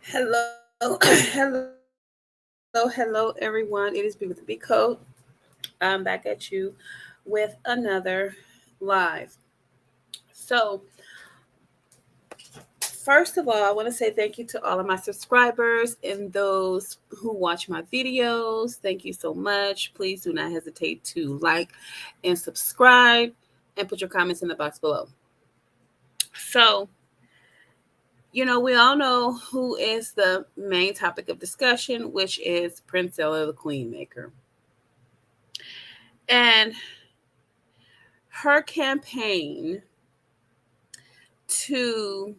Hello, hello, everyone. It is B with the B code. I'm back at you with another live. So, first of all, I want to say thank you to all of my subscribers and those who watch my videos. Thank you so much. Please do not hesitate to like and subscribe and put your comments in the box below. So, we all know who is the main topic of discussion, which is Princella the Queen Maker. And her campaign to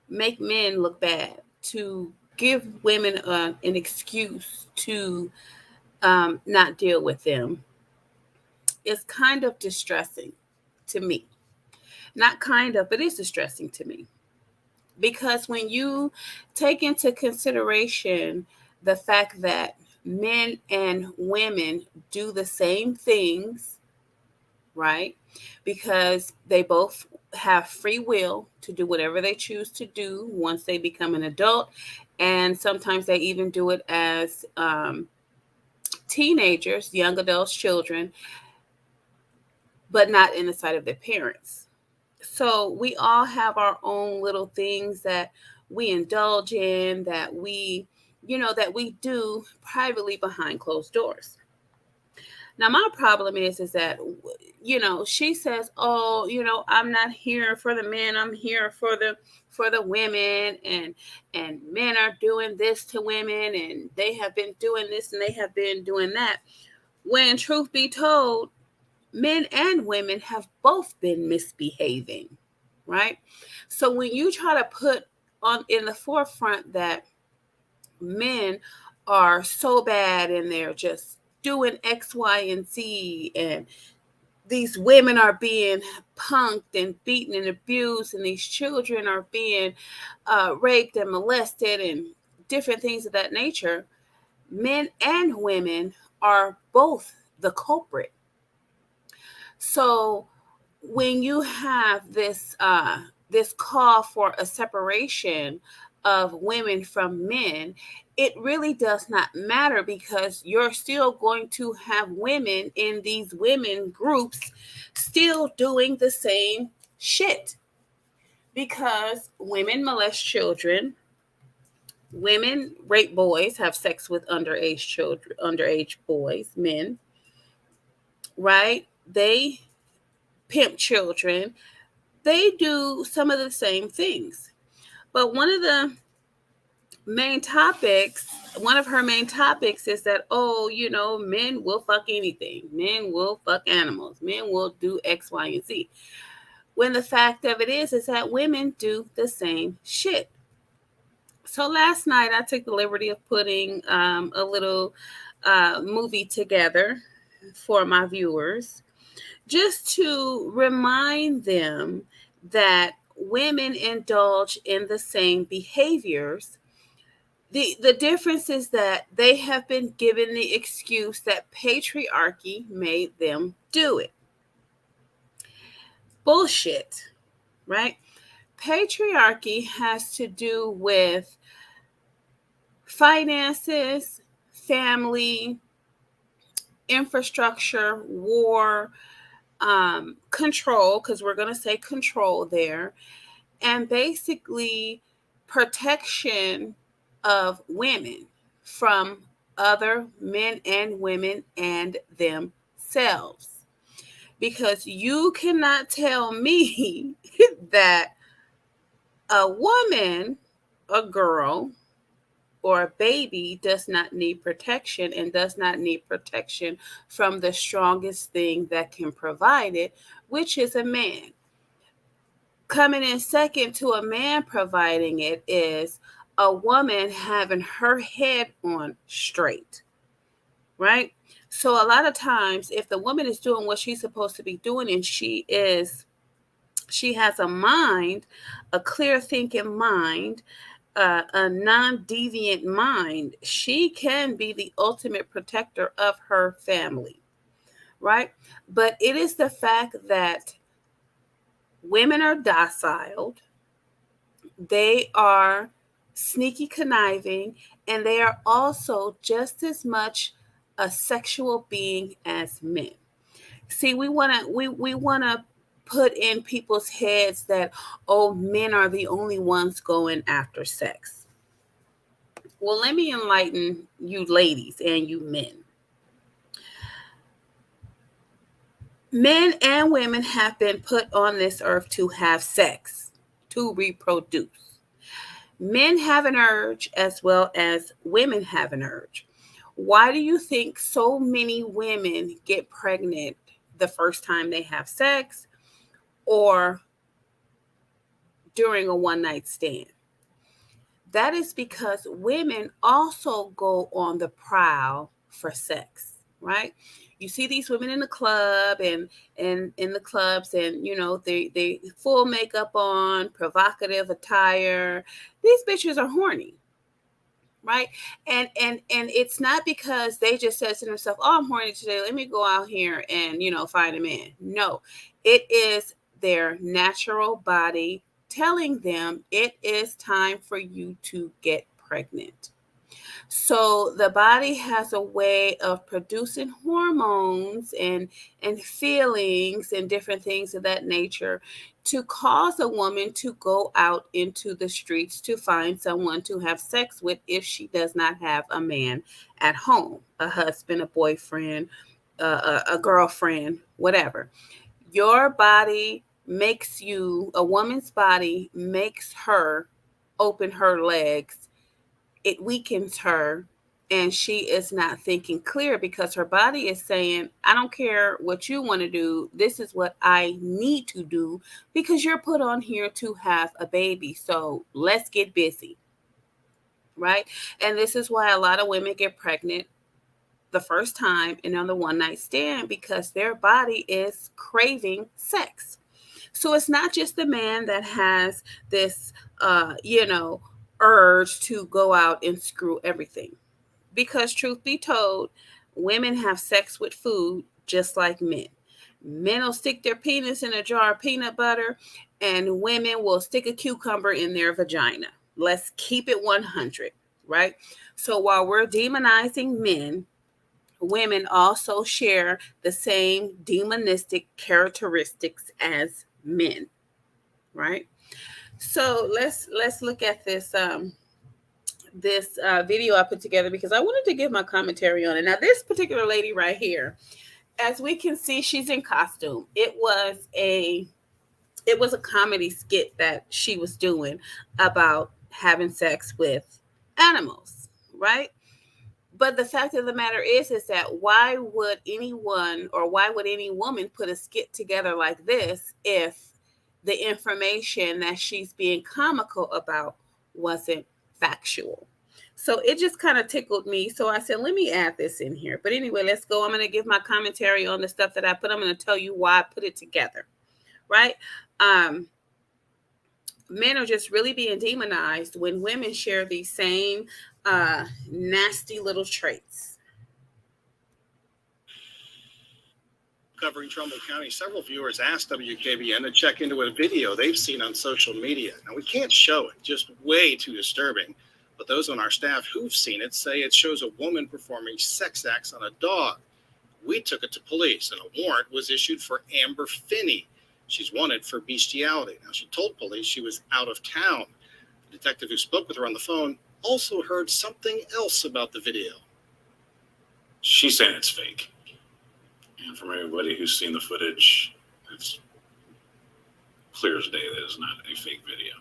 make men look bad, to give women an excuse to not deal with them, is kind of distressing to me. Not kind of, but it's distressing to me. Because when you take into consideration the fact that men and women do the same things, right? Because they both have free will to do whatever they choose to do once they become an adult. And sometimes they even do it as teenagers, young adults, children, but not in the sight of their parents. So we all have our own little things that we indulge in, that we do privately behind closed doors. Now my problem is that she says, "Oh, I'm not here for the men. I'm here for the women, and men are doing this to women, and they have been doing this and they have been doing that." When truth be told, men and women have both been misbehaving, right? So when you try to put on in the forefront that men are so bad and they're just doing X, Y, and Z, and these women are being punked and beaten and abused, and these children are being raped and molested and different things of that nature, men and women are both the culprit. So when you have this call for a separation of women from men, it really does not matter because you're still going to have women in these women groups still doing the same shit because women molest children, women rape boys, have sex with underage children, underage boys, men, right? They pimp children. They do some of the same things. But main topics, one of her main topics is that, oh, men will fuck anything. Men will fuck animals. Men will do X, Y, and Z. When the fact of it is that women do the same shit. So last night I took the liberty of putting a little movie together for my viewers just to remind them that women indulge in the same behaviors. The difference is that they have been given the excuse that patriarchy made them do it. Bullshit, right? Patriarchy has to do with finances, family, infrastructure, war, control, because we're going to say control there, and basically protection of women from other men and women and themselves. Because you cannot tell me that a woman, a girl, or a baby does not need protection and does not need protection from the strongest thing that can provide it, which is a man. Coming in second to a man providing it is a woman having her head on straight, right? So a lot of times if the woman is doing what she's supposed to be doing and she has a mind, a clear thinking mind, a non-deviant mind, she can be the ultimate protector of her family, right? But it is the fact that women are docile, they are sneaky conniving, and they are also just as much a sexual being as men. See, we want to put in people's heads that, oh, men are the only ones going after sex. Well, let me enlighten you ladies and you men. Men and women have been put on this earth to have sex, to reproduce. Men have an urge as well as women have an urge. Why do you think so many women get pregnant the first time they have sex or during a one night stand? That is because women also go on the prowl for sex, right? You see these women in the club and in the clubs, and they full makeup on, provocative attire. These bitches are horny, right? And it's not because they just said to themselves, "Oh, I'm horny today. Let me go out here and find a man." No, it is their natural body telling them it is time for you to get pregnant. So the body has a way of producing hormones and feelings and different things of that nature to cause a woman to go out into the streets to find someone to have sex with if she does not have a man at home, a husband, a boyfriend, a girlfriend, whatever. Your body makes you, a woman's body makes her open her legs. It weakens her, and she is not thinking clear because her body is saying, I don't care what you want to do. This is what I need to do because you're put on here to have a baby. So let's get busy. Right. And this is why a lot of women get pregnant the first time and on the one night stand because their body is craving sex. So it's not just the man that has this, urge to go out and screw everything. Because truth be told, women have sex with food just like men. Men will stick their penis in a jar of peanut butter, and women will stick a cucumber in their vagina. Let's keep it 100, right? So while we're demonizing men, women also share the same demonistic characteristics as men, right? So let's look at this video I put together because I wanted to give my commentary on it. Now, this particular lady right here, as we can see, she's in costume. It was a comedy skit that she was doing about having sex with animals, right? But the fact of the matter is that why would anyone or why would any woman put a skit together like this if the information that she's being comical about wasn't factual? So it just kind of tickled me. So I said, let me add this in here. But anyway, let's go. I'm going to give my commentary on the stuff that I put. I'm going to tell you why I put it together, right? Men are just really being demonized when women share these same nasty little traits. Covering Trumbull County, several viewers asked WKBN to check into a video they've seen on social media. Now, we can't show it, just way too disturbing. But those on our staff who've seen it say it shows a woman performing sex acts on a dog. We took it to police, and a warrant was issued for Amber Finney. She's wanted for bestiality. Now, she told police she was out of town. The detective who spoke with her on the phone also heard something else about the video. She's saying it's fake. And from everybody who's seen the footage, it's clear as day that it's not a fake video.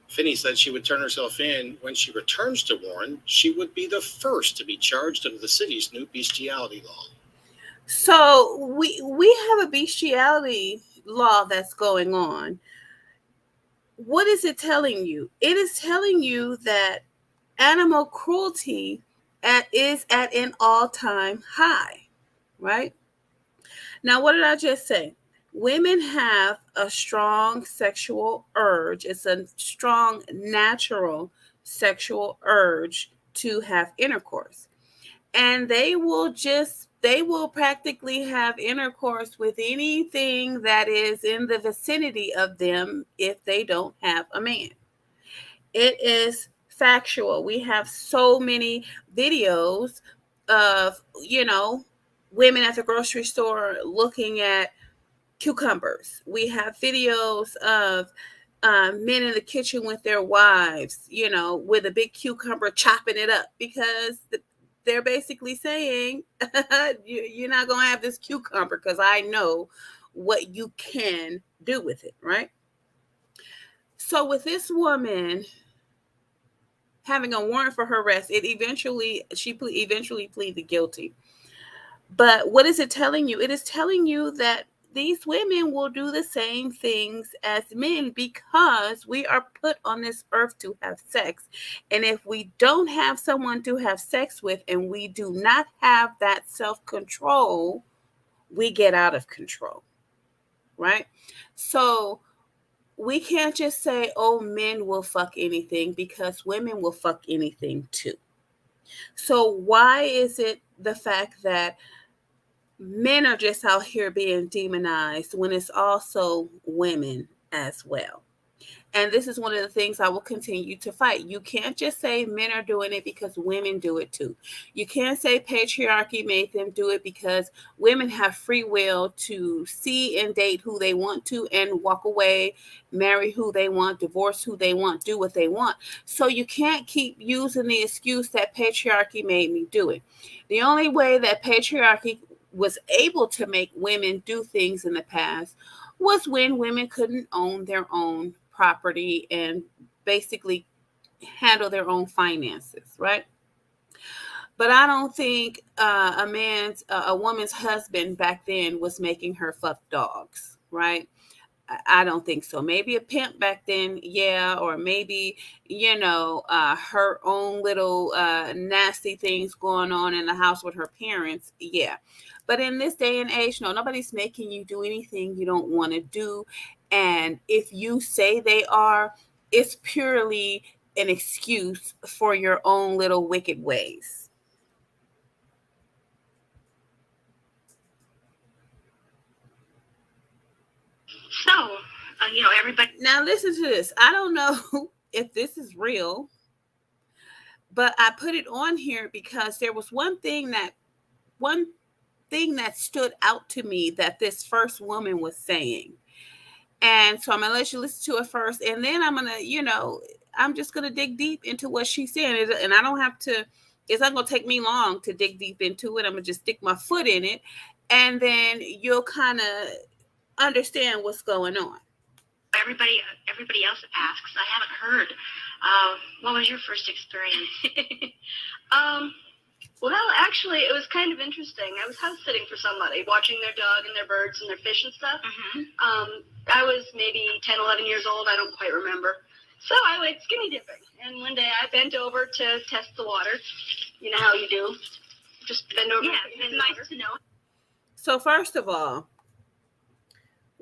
Finney said she would turn herself in. When she returns to Warren, she would be the first to be charged under the city's new bestiality law. So we have a bestiality law that's going on. What is it telling you? It is telling you that animal cruelty is at an all-time high, right? Now, what did I just say? Women have a strong sexual urge. It's a strong natural sexual urge to have intercourse. And they will practically have intercourse with anything that is in the vicinity of them if they don't have a man. It is factual. We have so many videos of, women at the grocery store looking at cucumbers. We have videos of men in the kitchen with their wives, with a big cucumber chopping it up because they're basically saying, you're not going to have this cucumber because I know what you can do with it, right? So with this woman having a warrant for her arrest, she eventually pleaded guilty. But what is it telling you? It is telling you that these women will do the same things as men because we are put on this earth to have sex. And if we don't have someone to have sex with and we do not have that self-control, we get out of control, right? So we can't just say, oh, men will fuck anything, because women will fuck anything too. So why is it the fact that men are just out here being demonized when it's also women as well? And this is one of the things I will continue to fight. You can't just say men are doing it because women do it too. You can't say patriarchy made them do it, because women have free will to see and date who they want to and walk away, marry who they want, divorce who they want, do what they want. So you can't keep using the excuse that patriarchy made me do it. The only way that patriarchy was able to make women do things in the past was when women couldn't own their own property and basically handle their own finances, right? But I don't think a woman's husband back then was making her fuck dogs, right? I don't think so. Maybe a pimp back then, yeah, or maybe, her own little nasty things going on in the house with her parents, yeah. But in this day and age, no, nobody's making you do anything you don't want to do. And if you say they are, it's purely an excuse for your own little wicked ways. So, everybody. Now listen to this. I don't know if this is real, but I put it on here because there was one thing that stood out to me that this first woman was saying. And so I'm going to let you listen to it first. And then I'm going to, I'm just going to dig deep into what she's saying. And I don't have to, it's not going to take me long to dig deep into it. I'm going to just stick my foot in it. And then you'll kind of understand what's going on. Everybody else asks. I haven't heard. What was your first experience? Well, actually, it was kind of interesting. I was house sitting for somebody, watching their dog and their birds and their fish and stuff. Mm-hmm. I was maybe 10, 11 years old. I don't quite remember. So I went skinny dipping. And one day I bent over to test the water. You know how you do. Just bend over. Yeah, it's nice to know. So first of all,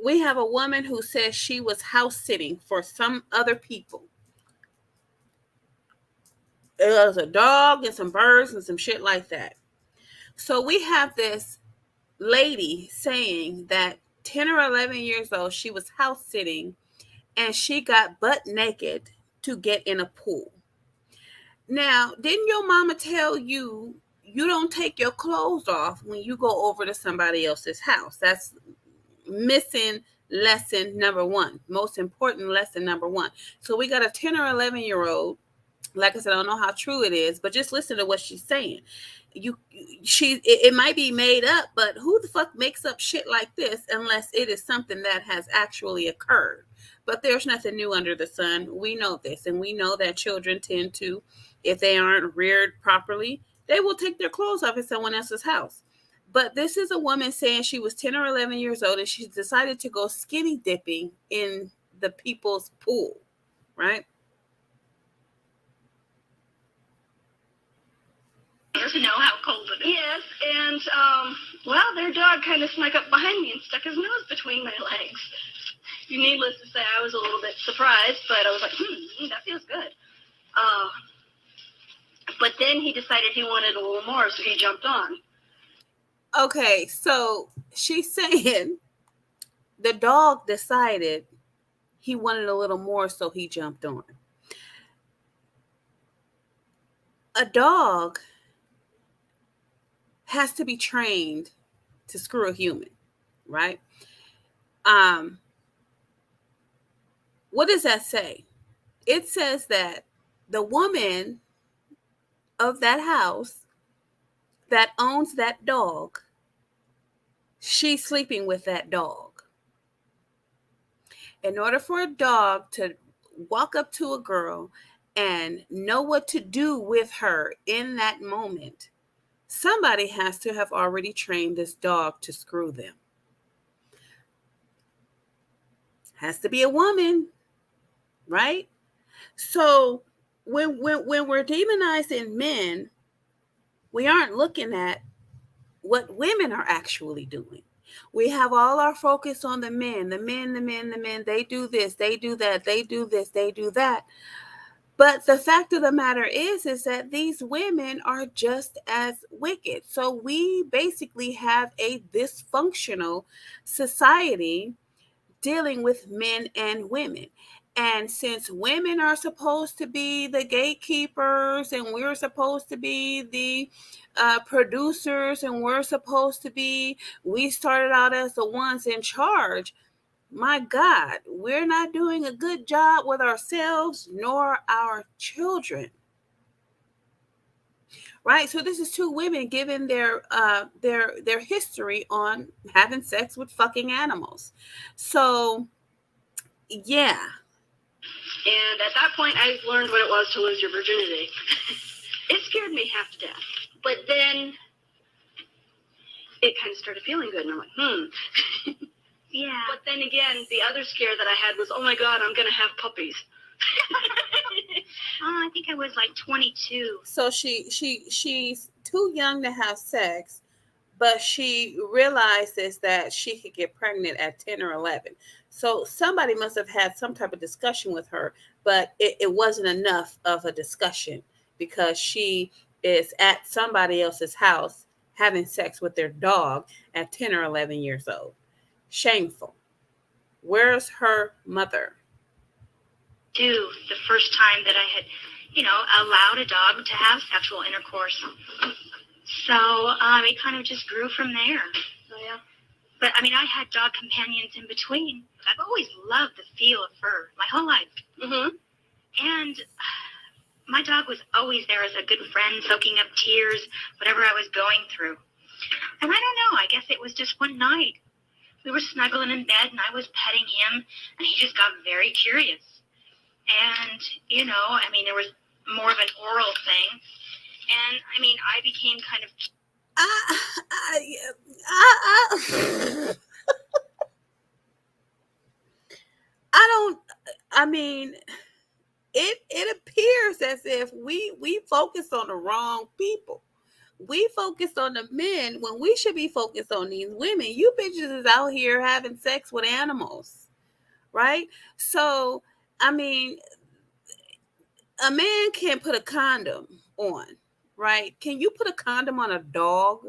we have a woman who says she was house sitting for some other people. It was a dog and some birds and some shit like that. So we have this lady saying that 10 or 11 years old, she was house sitting and she got butt naked to get in a pool. Now, didn't your mama tell you you don't take your clothes off when you go over to somebody else's house? That's missing lesson number one, most important lesson number one. So we got a 10 or 11-year-old. Like I said, I don't know how true it is, but just listen to what she's saying. It might be made up, but who the fuck makes up shit like this unless it is something that has actually occurred? But there's nothing new under the sun. We know this, and we know that children tend to, if they aren't reared properly, they will take their clothes off at someone else's house. But this is a woman saying she was 10 or 11 years old and she decided to go skinny dipping in the people's pool, right? To know how cold it is. Yes, and, well, their dog kind of snuck up behind me and stuck his nose between my legs. Needless to say, I was a little bit surprised, but I was like, that feels good. But then he decided he wanted a little more, so he jumped on. Okay, so she's saying the dog decided he wanted a little more, so he jumped on. a dog has to be trained to screw a human, right? What does that say? It says that the woman of that house that owns that dog, she's sleeping with that dog. In order for a dog to walk up to a girl and know what to do with her in that moment, somebody has to have already trained this dog to screw them. Has to be a woman, right? So when we're demonizing men, we aren't looking at what women are actually doing. We have all our focus on the men. They do this, they do that, they do this, they do that. But the fact of the matter is that these women are just as wicked. So we basically have a dysfunctional society dealing with men and women. And since women are supposed to be the gatekeepers and we're supposed to be the producers and we started out as the ones in charge, my God, we're not doing a good job with ourselves nor our children. Right? So this is two women giving their history on having sex with fucking animals. So yeah. And at that point, I learned what it was to lose your virginity. It scared me half to death. But then it kind of started feeling good. And I'm like, Yeah. But then again, the other scare that I had was, oh my God, I'm going to have puppies. I think I was like 22. So she's too young to have sex, but she realizes that she could get pregnant at 10 or 11. So somebody must have had some type of discussion with her, but it wasn't enough of a discussion because she is at somebody else's house having sex with their dog at 10 or 11 years old. Shameful. Where's her mother? The first time that I had, allowed a dog to have sexual intercourse. So it kind of just grew from there. Oh, yeah. But I mean, I had dog companions in between. I've always loved the feel of fur my whole life. Mm-hmm. And my dog was always there as a good friend, soaking up tears, whatever I was going through. And I don't know, I guess it was just one night. We were snuggling in bed and I was petting him and he just got very curious. And, there was more of an oral thing. And, I became kind of... It appears as if we focus on the wrong people. We focus on the men when we should be focused on these women. You bitches is out here having sex with animals, right? So, a man can't put a condom on, right? Can you put a condom on a dog?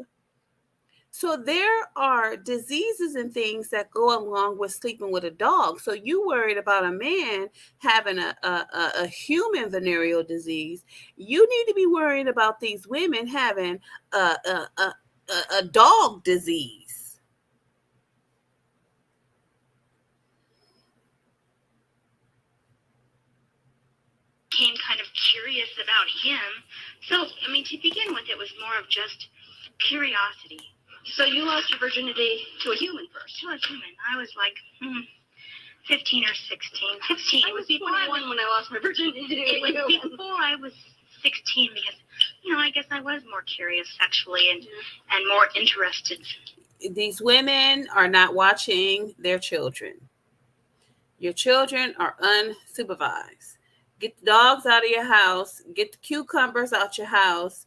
So there are diseases and things that go along with sleeping with a dog. So you worried about a man having a human venereal disease. You need to be worried about these women having a dog disease. Became kind of curious about him. So, to begin with, it was more of just curiosity. So you lost your virginity to a human first? To a human. I was like 15 or 16. 16. I was 21 when I lost my virginity to a human. It was before I was 16 because, I guess I was more curious sexually and more interested. These women are not watching their children. Your children are unsupervised. Get the dogs out of your house. Get the cucumbers out your house.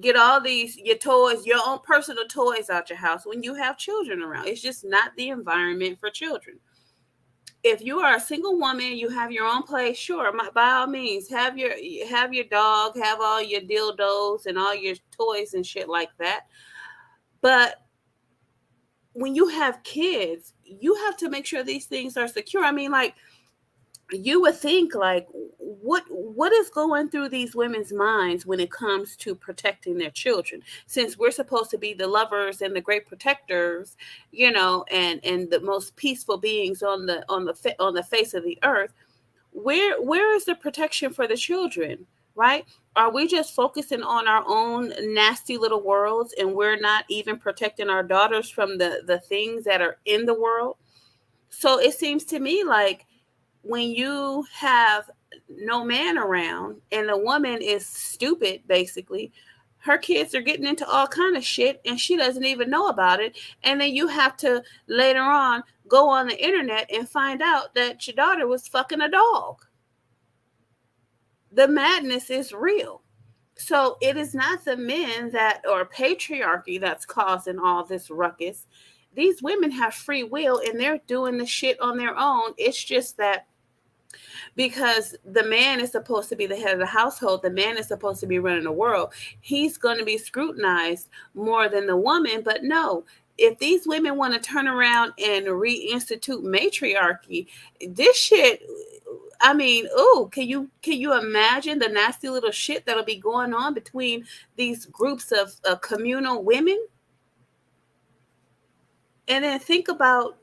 Get all your toys, your own personal toys out your house when you have children around. It's just not the environment for children. If you are a single woman, you have your own place, sure, by all means, have your dog, have all your dildos and all your toys and shit like that. But when you have kids, you have to make sure these things are secure. You would think, like, what is going through these women's minds when it comes to protecting their children? Since we're supposed to be the lovers and the great protectors, and the most peaceful beings on the face of the earth, where is the protection for the children, right? Are we just focusing on our own nasty little worlds, and we're not even protecting our daughters from the things that are in the world? So it seems to me like when you have no man around and the woman is stupid, basically, her kids are getting into all kind of shit and she doesn't even know about it. And then you have to later on go on the internet and find out that your daughter was fucking a dog. The madness is real. So it is not the men or patriarchy that's causing all this ruckus. These women have free will and they're doing the shit on their own. It's just that because the man is supposed to be the head of the household, the man is supposed to be running the world, he's going to be scrutinized more than the woman. But no, if these women want to turn around and reinstitute matriarchy, this shit, I mean, can you imagine the nasty little shit that'll be going on between these groups of communal women? And then think about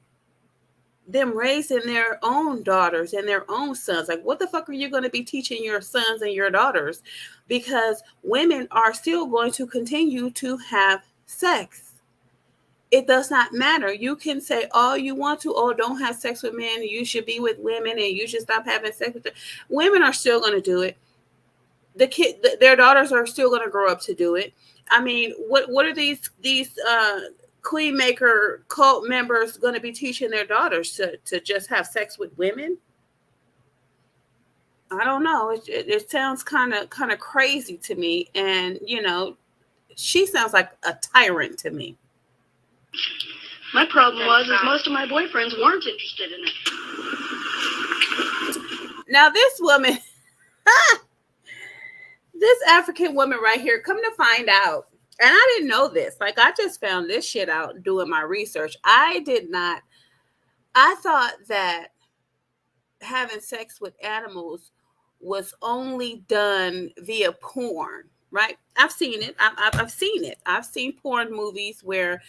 them raising their own daughters and their own sons. Like, what the fuck are you going to be teaching your sons and your daughters? Because women are still going to continue to have sex. It does not matter. You can say all you want to, don't have sex with men, you should be with women, and you should stop having sex with them. Women are still going to do it. Their daughters are still going to grow up to do it. I mean, what are these Queen Maker cult members going to be teaching their daughters to just have sex with women? I don't know. It sounds kind of crazy to me. And, she sounds like a tyrant to me. My problem was most of my boyfriends weren't interested in it. Now this woman, this African woman right here, come to find out, and I didn't know this. Like, I just found this shit out doing my research. I thought that having sex with animals was only done via porn, right? I've seen it. I've seen it. I've seen porn movies where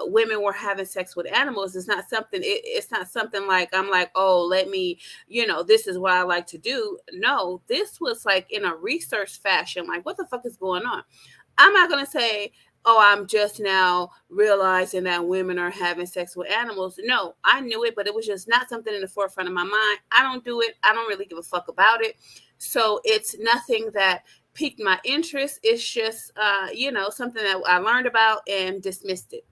women were having sex with animals. It's not something. It's not something like I'm like, let me, this is what I like to do. No, this was like in a research fashion. Like, what the fuck is going on? I'm not gonna say, I'm just now realizing that women are having sex with animals. No, I knew it, but it was just not something in the forefront of my mind. I don't do it. I don't really give a fuck about it. So it's nothing that piqued my interest. It's just, something that I learned about and dismissed it.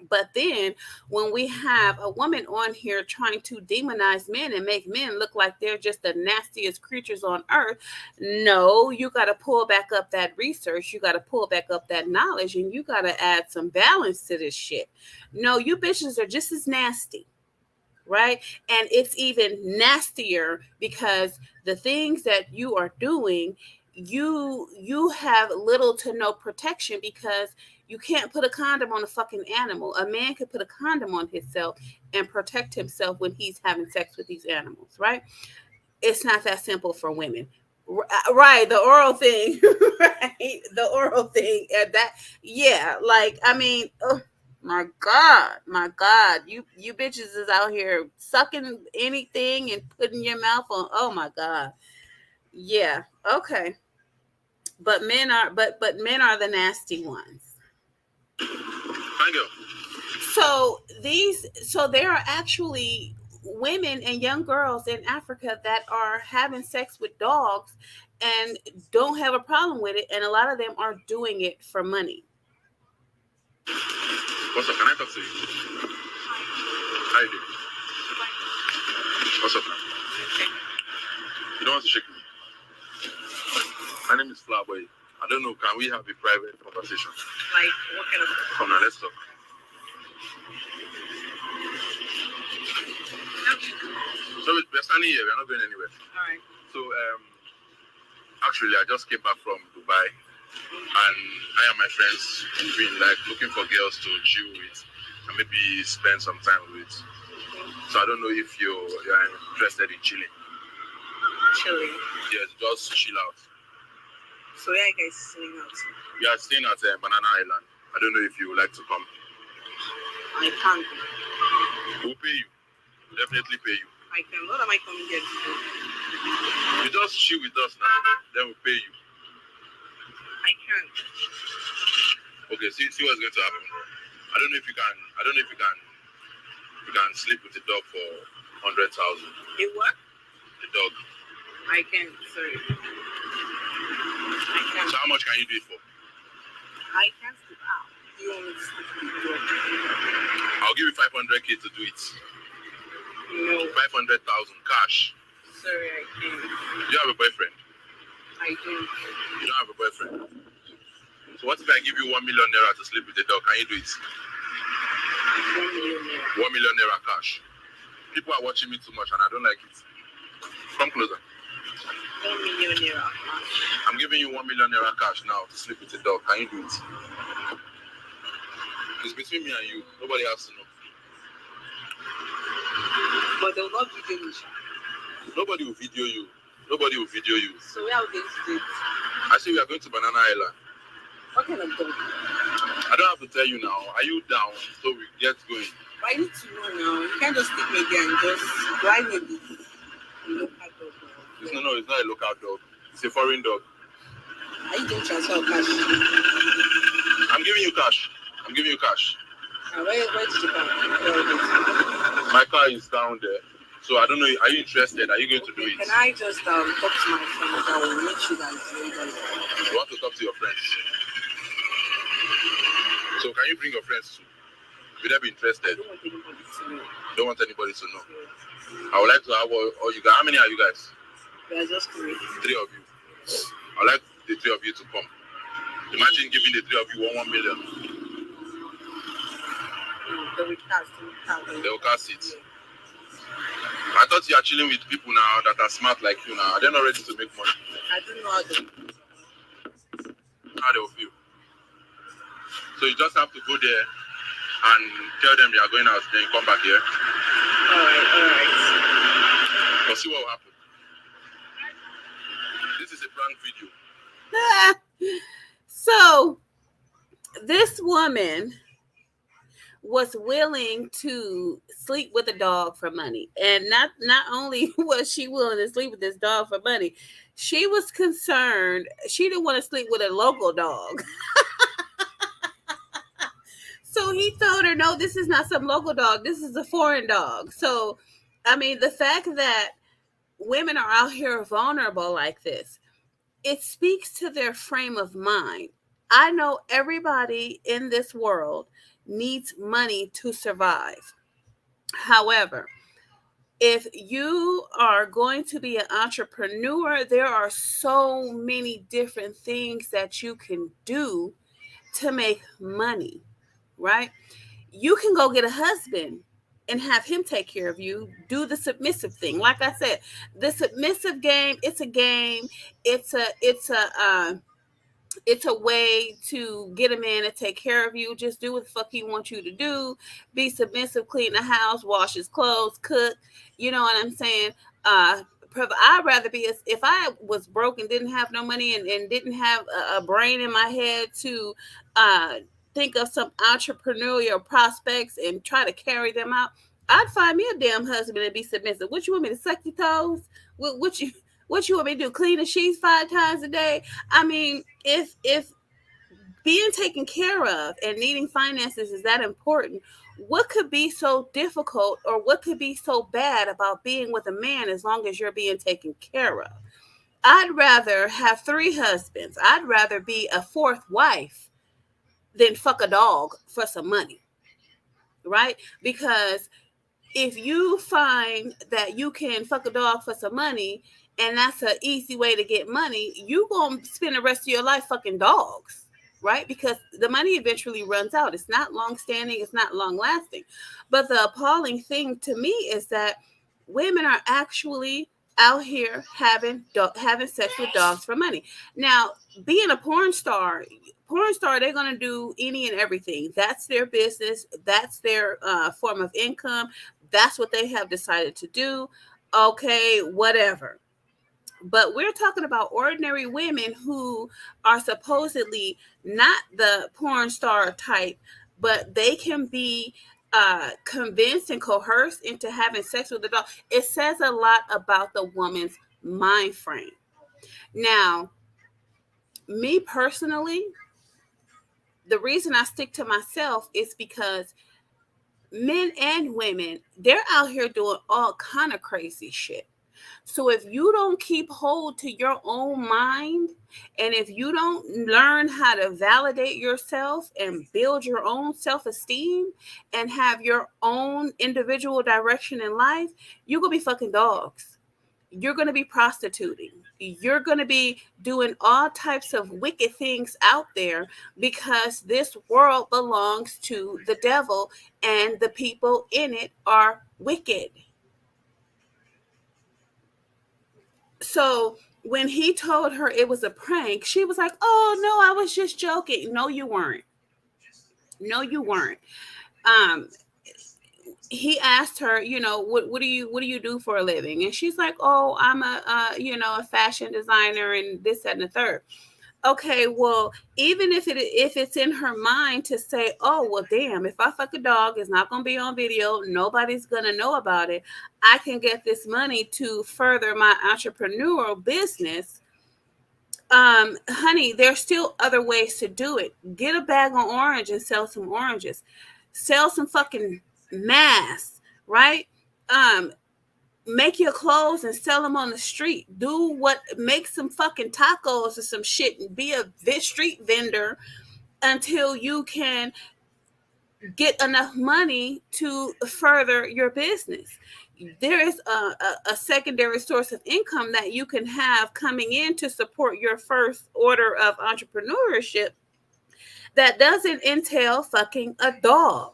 But then when we have a woman on here trying to demonize men and make men look like they're just the nastiest creatures on earth, no, you got to pull back up that research. You got to pull back up that knowledge, and you got to add some balance to this shit. No, you bitches are just as nasty, right? And it's even nastier because the things that you are doing, you have little to no protection because you can't put a condom on a fucking animal. A man could put a condom on himself and protect himself when he's having sex with these animals, right? It's not that simple for women. Right, the oral thing, right? The oral thing. And that, yeah, like, I mean, oh my God, you bitches is out here sucking anything and putting your mouth on. Oh my God. Yeah, okay. But men are the nasty ones. So there are actually women and young girls in Africa that are having sex with dogs and don't have a problem with it, and a lot of them are doing it for money. What's up? Can I talk to you? How you doing? What's up, man? You don't want to shake me. My name is Flowerboy. I don't know. Can we have a private conversation? Like, what kind of... Come on, let's talk. So we're standing here. We're not going anywhere. All right. So, actually, I just came back from Dubai, and I and my friends have been like looking for girls to chill with and maybe spend some time with. So I don't know if you're interested in chilling. chilling. Yes, just chill out. So where are you guys chilling out? We are staying at Banana Island. I don't know if you would like to come. I can't. We'll pay you. Definitely pay you. I can. What am I coming here to do? You just chill with us now. Then we'll pay you. I can't. Okay, see what's going to happen. I don't know if you can sleep with the dog for 100,000. A what? The dog. I can't. Sorry. I can't. So how much can you do it for? I can't sleep out. You want me to sleep with the dog? I'll give you 500K to do it. No. 500,000 cash. Sorry, I can't. Do you have a boyfriend? I don't. You don't have a boyfriend. So what if I give you 1 million naira to sleep with the dog? Can you do it? 1 million naira. 1 million naira cash. People are watching me too much and I don't like it. Come closer. 1 million naira. I'm giving you 1 million naira cash now to sleep with the dog. Can you do it? It's between me and you. Nobody has to know. But they'll not video me. Nobody will video you. Nobody will video you. So where are we going to do it? I say we are going to Banana Island. What kind of dog? I don't have to tell you now. Are you down? So we get going. But I need to know now. You can't just take me there and just drive me the local dog. No, it's not a local dog. It's a foreign dog. Are you doing transfer or cash? I'm giving you cash. I'm giving you cash. Where did you come? My car is down there. So I don't know. Are you interested? Are you going to do it? Can I just talk to my friends that will make sure that it's very good? You want to talk to your friends? So can you bring your friends too? Will they be interested? I don't want anybody to know. Don't want anybody to know. I would like to have all you guys. How many are you guys? We are just three. 3 of you. I would like the 3 of you to come. Imagine giving the 3 of you 1 million. They will cast. They will cast it. I thought you are chilling with people now that are smart like you now. They're not ready to make money. I don't know how to. How they will feel. So you just have to go there and tell them you are going out, then you come back here. Alright. But see what will happen. This is a prank video. So this woman was willing to sleep with a dog for money. And not only was she willing to sleep with this dog for money, she was concerned. She didn't want to sleep with a local dog. So he told her, no, this is not some local dog. This is a foreign dog. So, I mean, the fact that women are out here vulnerable like this, it speaks to their frame of mind. I know everybody in this world needs money to survive. However, if you are going to be an entrepreneur, there are so many different things that you can do to make money, right? You can go get a husband and have him take care of you. Do the submissive thing. Like I said, the submissive game, it's a game. It's a way to get a man to take care of you. Just do what the fuck he wants you to do. Be submissive, clean the house, wash his clothes, cook. You know what I'm saying? I'd rather be, if I was broke and didn't have no money and didn't have a brain in my head to think of some entrepreneurial prospects and try to carry them out, I'd find me a damn husband and be submissive. What you want me to suck your toes? What you want me to do? Clean the sheets 5 times a day? I mean, if being taken care of and needing finances is that important, what could be so difficult or what could be so bad about being with a man as long as you're being taken care of? I'd rather have 3 husbands. I'd rather be a 4th wife than fuck a dog for some money, right? Because if you find that you can fuck a dog for some money and that's an easy way to get money, you gonna spend the rest of your life fucking dogs, right? Because the money eventually runs out. It's not long standing. It's not long lasting. But the appalling thing to me is that women are actually out here having sex with dogs for money. Now, being a porn star, they're going to do any and everything. That's their business. That's their form of income. That's what they have decided to do. Okay, whatever. But we're talking about ordinary women who are supposedly not the porn star type, but they can be convinced and coerced into having sex with the dog. It says a lot about the woman's mind frame. Now, me personally, the reason I stick to myself is because men and women, they're out here doing all kind of crazy shit. So if you don't keep hold to your own mind, and if you don't learn how to validate yourself and build your own self-esteem and have your own individual direction in life, you're going to be fucking dogs. You're going to be prostituting. You're going to be doing all types of wicked things out there because this world belongs to the devil and the people in it are wicked. So when he told her it was a prank, she was like, "Oh no, I was just joking." No, you weren't. No, you weren't. He asked her, what do you do for a living? And she's like, "Oh, I'm a fashion designer and this, that, and the third." Okay, well, even if it's in her mind to say, "Oh, well, damn, if I fuck a dog, it's not gonna be on video, nobody's gonna know about it. I can get this money to further my entrepreneurial business." Honey, there's still other ways to do it. Get a bag of orange and sell some oranges. Sell some fucking masks, right? Make your clothes and sell them on the street. Make some fucking tacos or some shit and be a street vendor until you can get enough money to further your business. There is a secondary source of income that you can have coming in to support your first order of entrepreneurship that doesn't entail fucking a dog.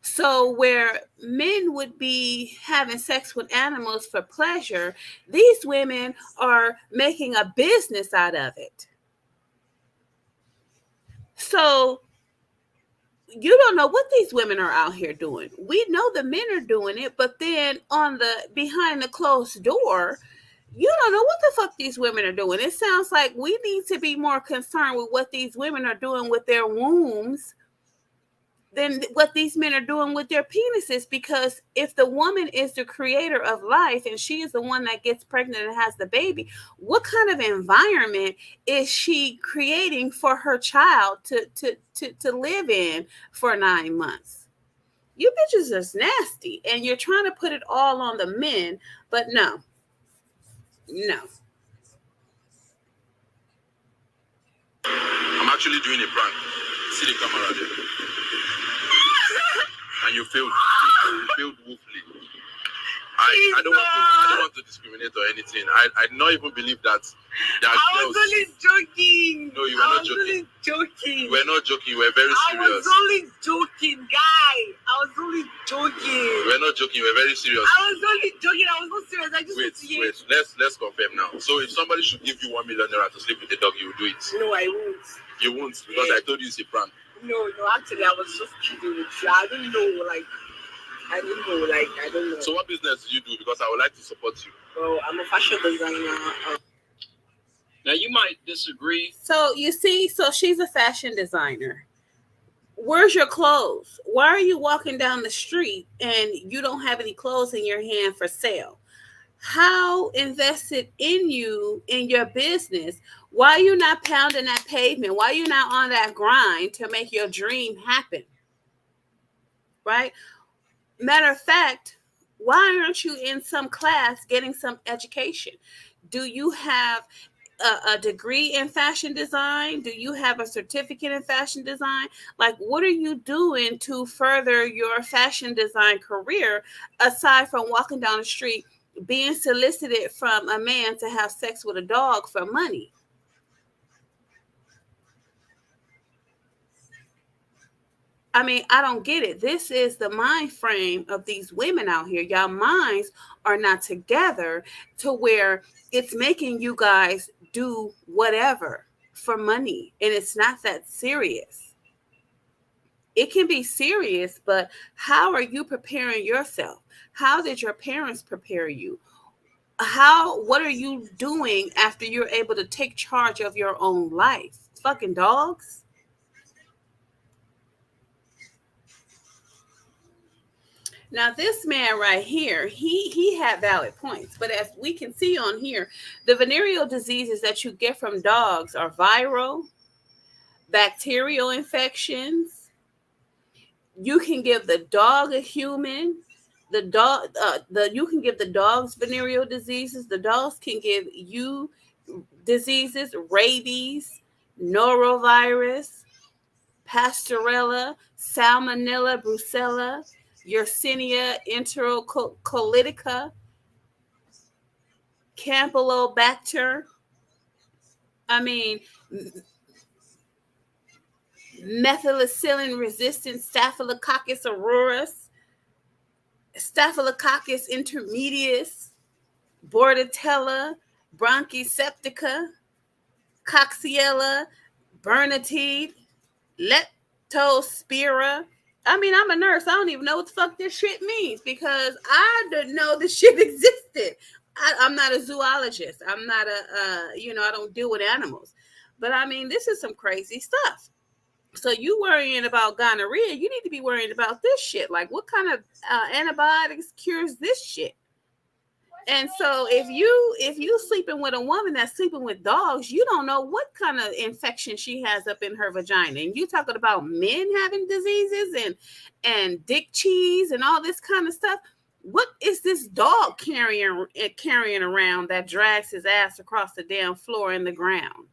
So where men would be having sex with animals for pleasure, these women are making a business out of it. So you don't know what these women are out here doing. We know the men are doing it, but then behind the closed door, you don't know what the fuck these women are doing. It sounds like we need to be more concerned with what these women are doing with their wombs than what these men are doing with their penises, because if the woman is the creator of life and she is the one that gets pregnant and has the baby, what kind of environment is she creating for her child to live in for 9 months? You bitches is nasty, and you're trying to put it all on the men, but no. I'm actually doing a prank. See the camera there. And you failed. You failed woefully. I don't want to discriminate or anything. I not even believe that there are I was girls. only joking. No, you were not joking. Joking. You were not joking. You were very I serious. was only joking, guy. I was only joking. You were not joking. You were very serious. I was only joking. I was not serious. I just want to hear. Wait. Let's confirm now. So if somebody should give you 1 million naira to sleep with a dog, you will do it. No, I won't. You won't, because I told you it's a prank. No, actually, I was just kidding with you. I don't know, I don't know. So what business do you do? Because I would like to support you. Well, I'm a fashion designer. Now, you might disagree. So you see, she's a fashion designer. Where's your clothes? Why are you walking down the street and you don't have any clothes in your hand for sale? How invested in you, in your business? Why are you not pounding that pavement? Why are you not on that grind to make your dream happen? Right? Matter of fact, why aren't you in some class getting some education? Do you have a degree in fashion design? Do you have a certificate in fashion design? Like, what are you doing to further your fashion design career aside from walking down the street being solicited from a man to have sex with a dog for money? I mean, I don't get it. This is the mind frame of these women out here. Y'all minds are not together to where it's making you guys do whatever for money. And it's not that serious. It can be serious, but how are you preparing yourself? How did your parents prepare you? what are you doing after you're able to take charge of your own life? Fucking dogs. Now, this man right here, he had valid points, but as we can see on here, the venereal diseases that you get from dogs are viral, bacterial infections. You can give the dog a human. You can give the dogs venereal diseases. The dogs can give you diseases, rabies, norovirus, Pastorella, Salmonella, Brucella, Yersinia enterocolitica, Campylobacter. I mean, methicillin-resistant Staphylococcus aureus, Staphylococcus intermedius, Bordetella, Bronchoseptica, Coxiella, Bernatide, Leptospira. I mean, I'm a nurse. I don't even know what the fuck this shit means because I didn't know this shit existed. I'm not a zoologist. I'm not I don't deal with animals. But I mean, this is some crazy stuff. So you worrying about gonorrhea, you need to be worrying about this shit. Like, what kind of antibiotics cures this shit? And so if you sleeping with a woman that's sleeping with dogs, you don't know what kind of infection she has up in her vagina. And you talking about men having diseases and dick cheese and all this kind of stuff. What is this dog carrying around that drags his ass across the damn floor in the ground?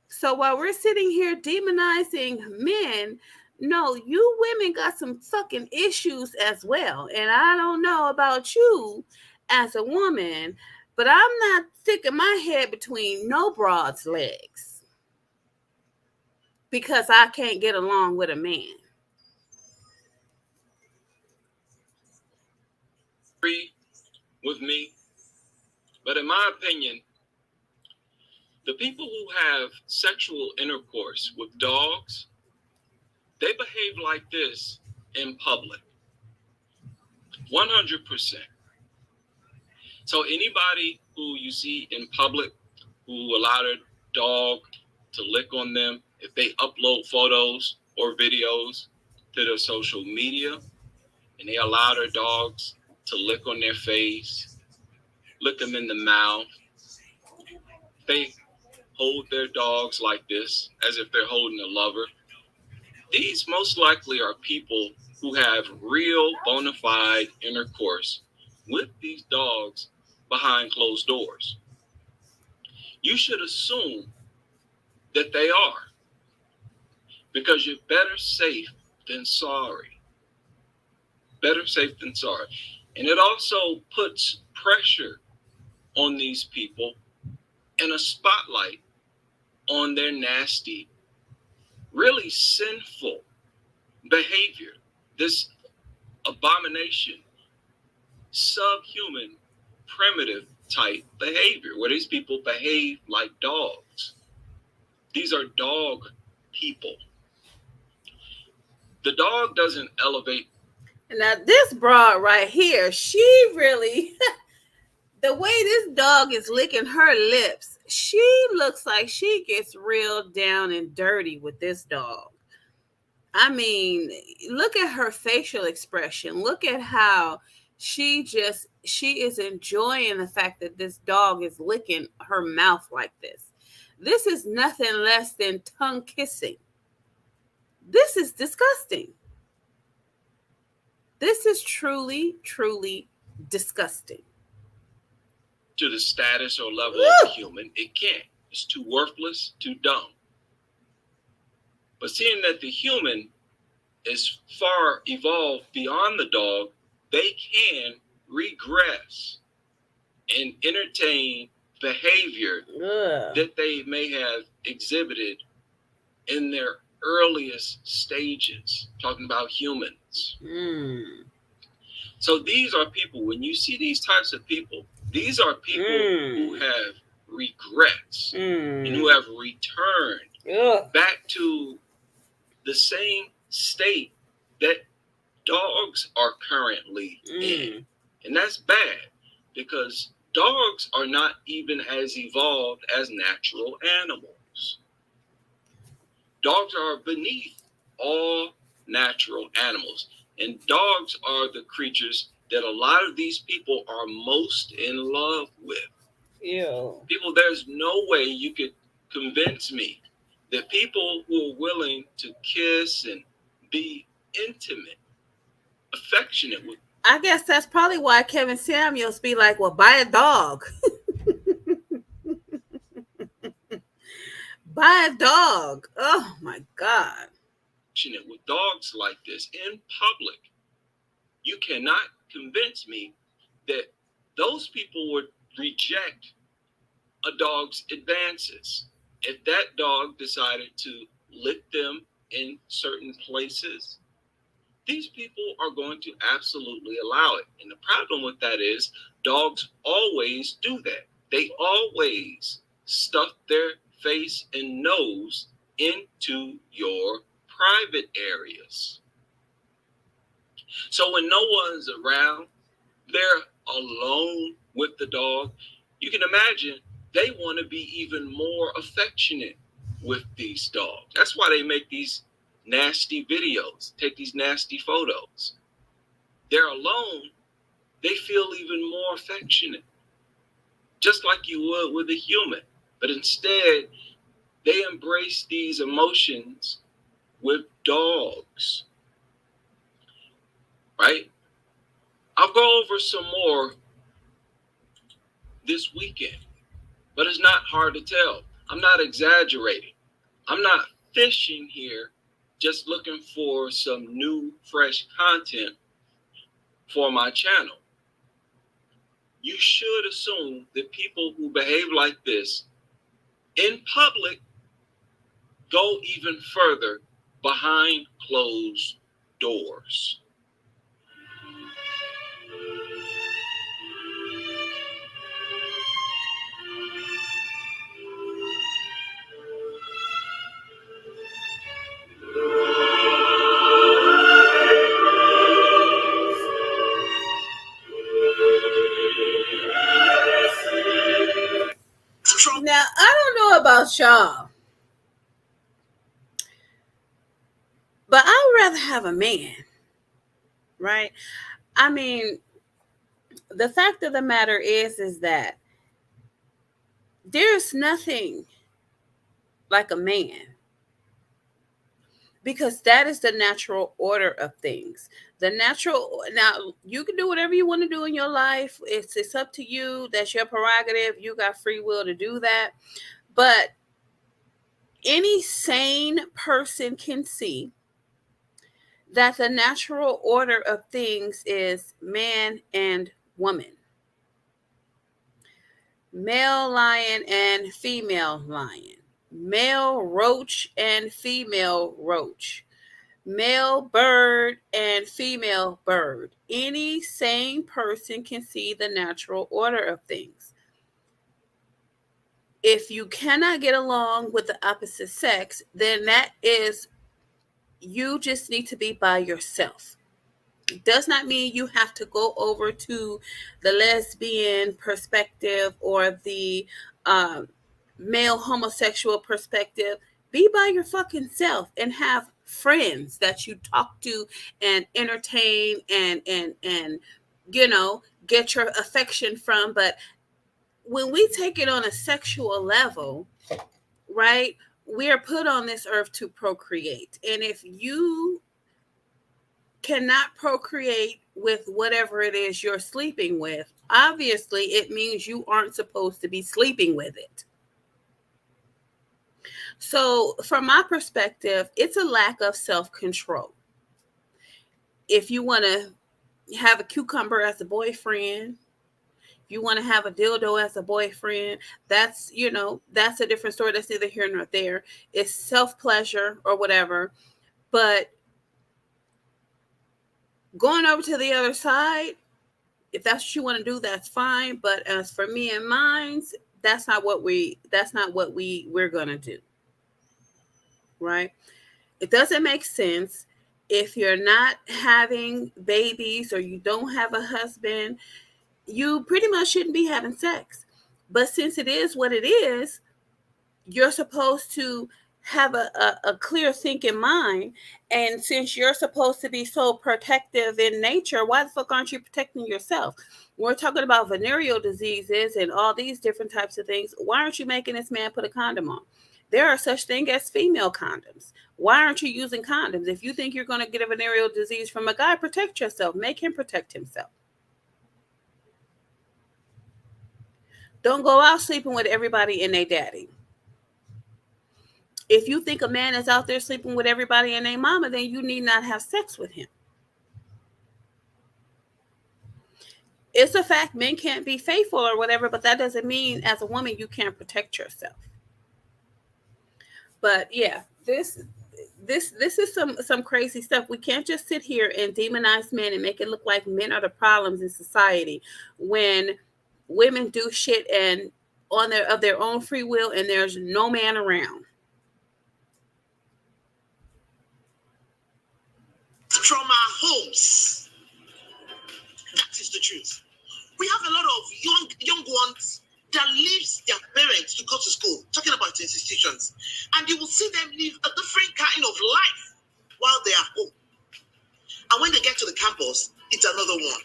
So while we're sitting here demonizing men, no, you women got some fucking issues as well. And I don't know about you as a woman, but I'm not sticking my head between no broad's legs because I can't get along with a man. Agree with me, but in my opinion, the people who have sexual intercourse with dogs, they behave like this in public. 100%. So anybody who you see in public who allow their dog to lick on them, if they upload photos or videos to their social media and they allow their dogs to lick on their face, lick them in the mouth, they hold their dogs like this as if they're holding a lover. These most likely are people who have real bona fide intercourse with these dogs behind closed doors. You should assume that they are, because you're better safe than sorry. Better safe than sorry. And it also puts pressure on these people and a spotlight on their nasty, really sinful behavior, this abomination, subhuman, primitive type behavior where these people behave like dogs. These are dog people. The dog doesn't elevate. Now this broad right here, she really, the way this dog is licking her lips, she looks like she gets real down and dirty with this dog. I mean, look at her facial expression. Look at how she is enjoying the fact that this dog is licking her mouth like this. This is nothing less than tongue kissing. This is disgusting. This is truly, truly disgusting. To the status or level of a human, it can't. It's too worthless, too dumb. But seeing that the human is far evolved beyond the dog, they can regress and entertain behavior that they may have exhibited in their earliest stages, talking about humans. So these are people, when you see these types of people, these are people who have regrets and who have returned back to the same state that dogs are currently in. And that's bad because dogs are not even as evolved as natural animals. Dogs are beneath all natural animals. And dogs are the creatures that a lot of these people are most in love with. Ew. People, there's no way you could convince me that people who are willing to kiss and be intimate, affectionate with. I guess that's probably why Kevin Samuels be like, well, buy a dog. Buy a dog. Oh my God. With dogs like this in public, you cannot convince me that those people would reject a dog's advances. If that dog decided to lick them in certain places, these people are going to absolutely allow it. And the problem with that is dogs always do that. They always stuff their face and nose into your private areas. So when no one's around, they're alone with the dog. You can imagine they want to be even more affectionate with these dogs. That's why they make these nasty videos, take these nasty photos. They're alone, they feel even more affectionate, just like you would with a human. But instead, they embrace these emotions with dogs, right? I'll go over some more this weekend, but it's not hard to tell. I'm not exaggerating. I'm not fishing here, just looking for some new, fresh content for my channel. You should assume that people who behave like this in public go even further behind closed doors. Now, I don't know about y'all, but I would rather have a man, right? I mean, the fact of the matter is that there's nothing like a man, because that is the natural order of things. Now you can do whatever you want to do in your life. It's up to you. That's your prerogative. You got free will to do that. But any sane person can see that the natural order of things is man and woman, male lion and female lion, male roach and female roach, male bird and female bird. Any sane person can see the natural order of things. If you cannot get along with the opposite sex, then that is, you just need to be by yourself. It does not mean you have to go over to the lesbian perspective or the male homosexual perspective. Be by your fucking self and have friends that you talk to and entertain and get your affection from. But when we take it on a sexual level, right, we are put on this earth to procreate. And if you cannot procreate with whatever it is you're sleeping with, obviously it means you aren't supposed to be sleeping with it. So from my perspective, it's a lack of self-control. If you want to have a cucumber as a boyfriend, if you want to have a dildo as a boyfriend, that's a different story. That's neither here nor there. It's self-pleasure or whatever. But going over to the other side, if that's what you want to do, that's fine. But as for me and mine, that's not what we're gonna do. Right? It doesn't make sense. if you're not having babies or you don't have a husband, you pretty much shouldn't be having sex. But since it is what it is, you're supposed to have a clear thinking mind. And since you're supposed to be so protective in nature, why the fuck aren't you protecting yourself? We're talking about venereal diseases and all these different types of things. Why aren't you making this man put a condom on? There are such things as female condoms. Why aren't you using condoms? If you think you're going to get a venereal disease from a guy, protect yourself. Make him protect himself. Don't go out sleeping with everybody and their daddy. If you think a man is out there sleeping with everybody and their mama, then you need not have sex with him. It's a fact men can't be faithful or whatever, but that doesn't mean as a woman you can't protect yourself. But yeah, this is some crazy stuff. We can't just sit here and demonize men and make it look like men are the problems in society when women do shit and of their own free will and there's no man around. From our homes. That is the truth. We have a lot of young ones that leaves their parents to go to school, talking about institutions, and you will see them live a different kind of life while they are home. And when they get to the campus, it's another one.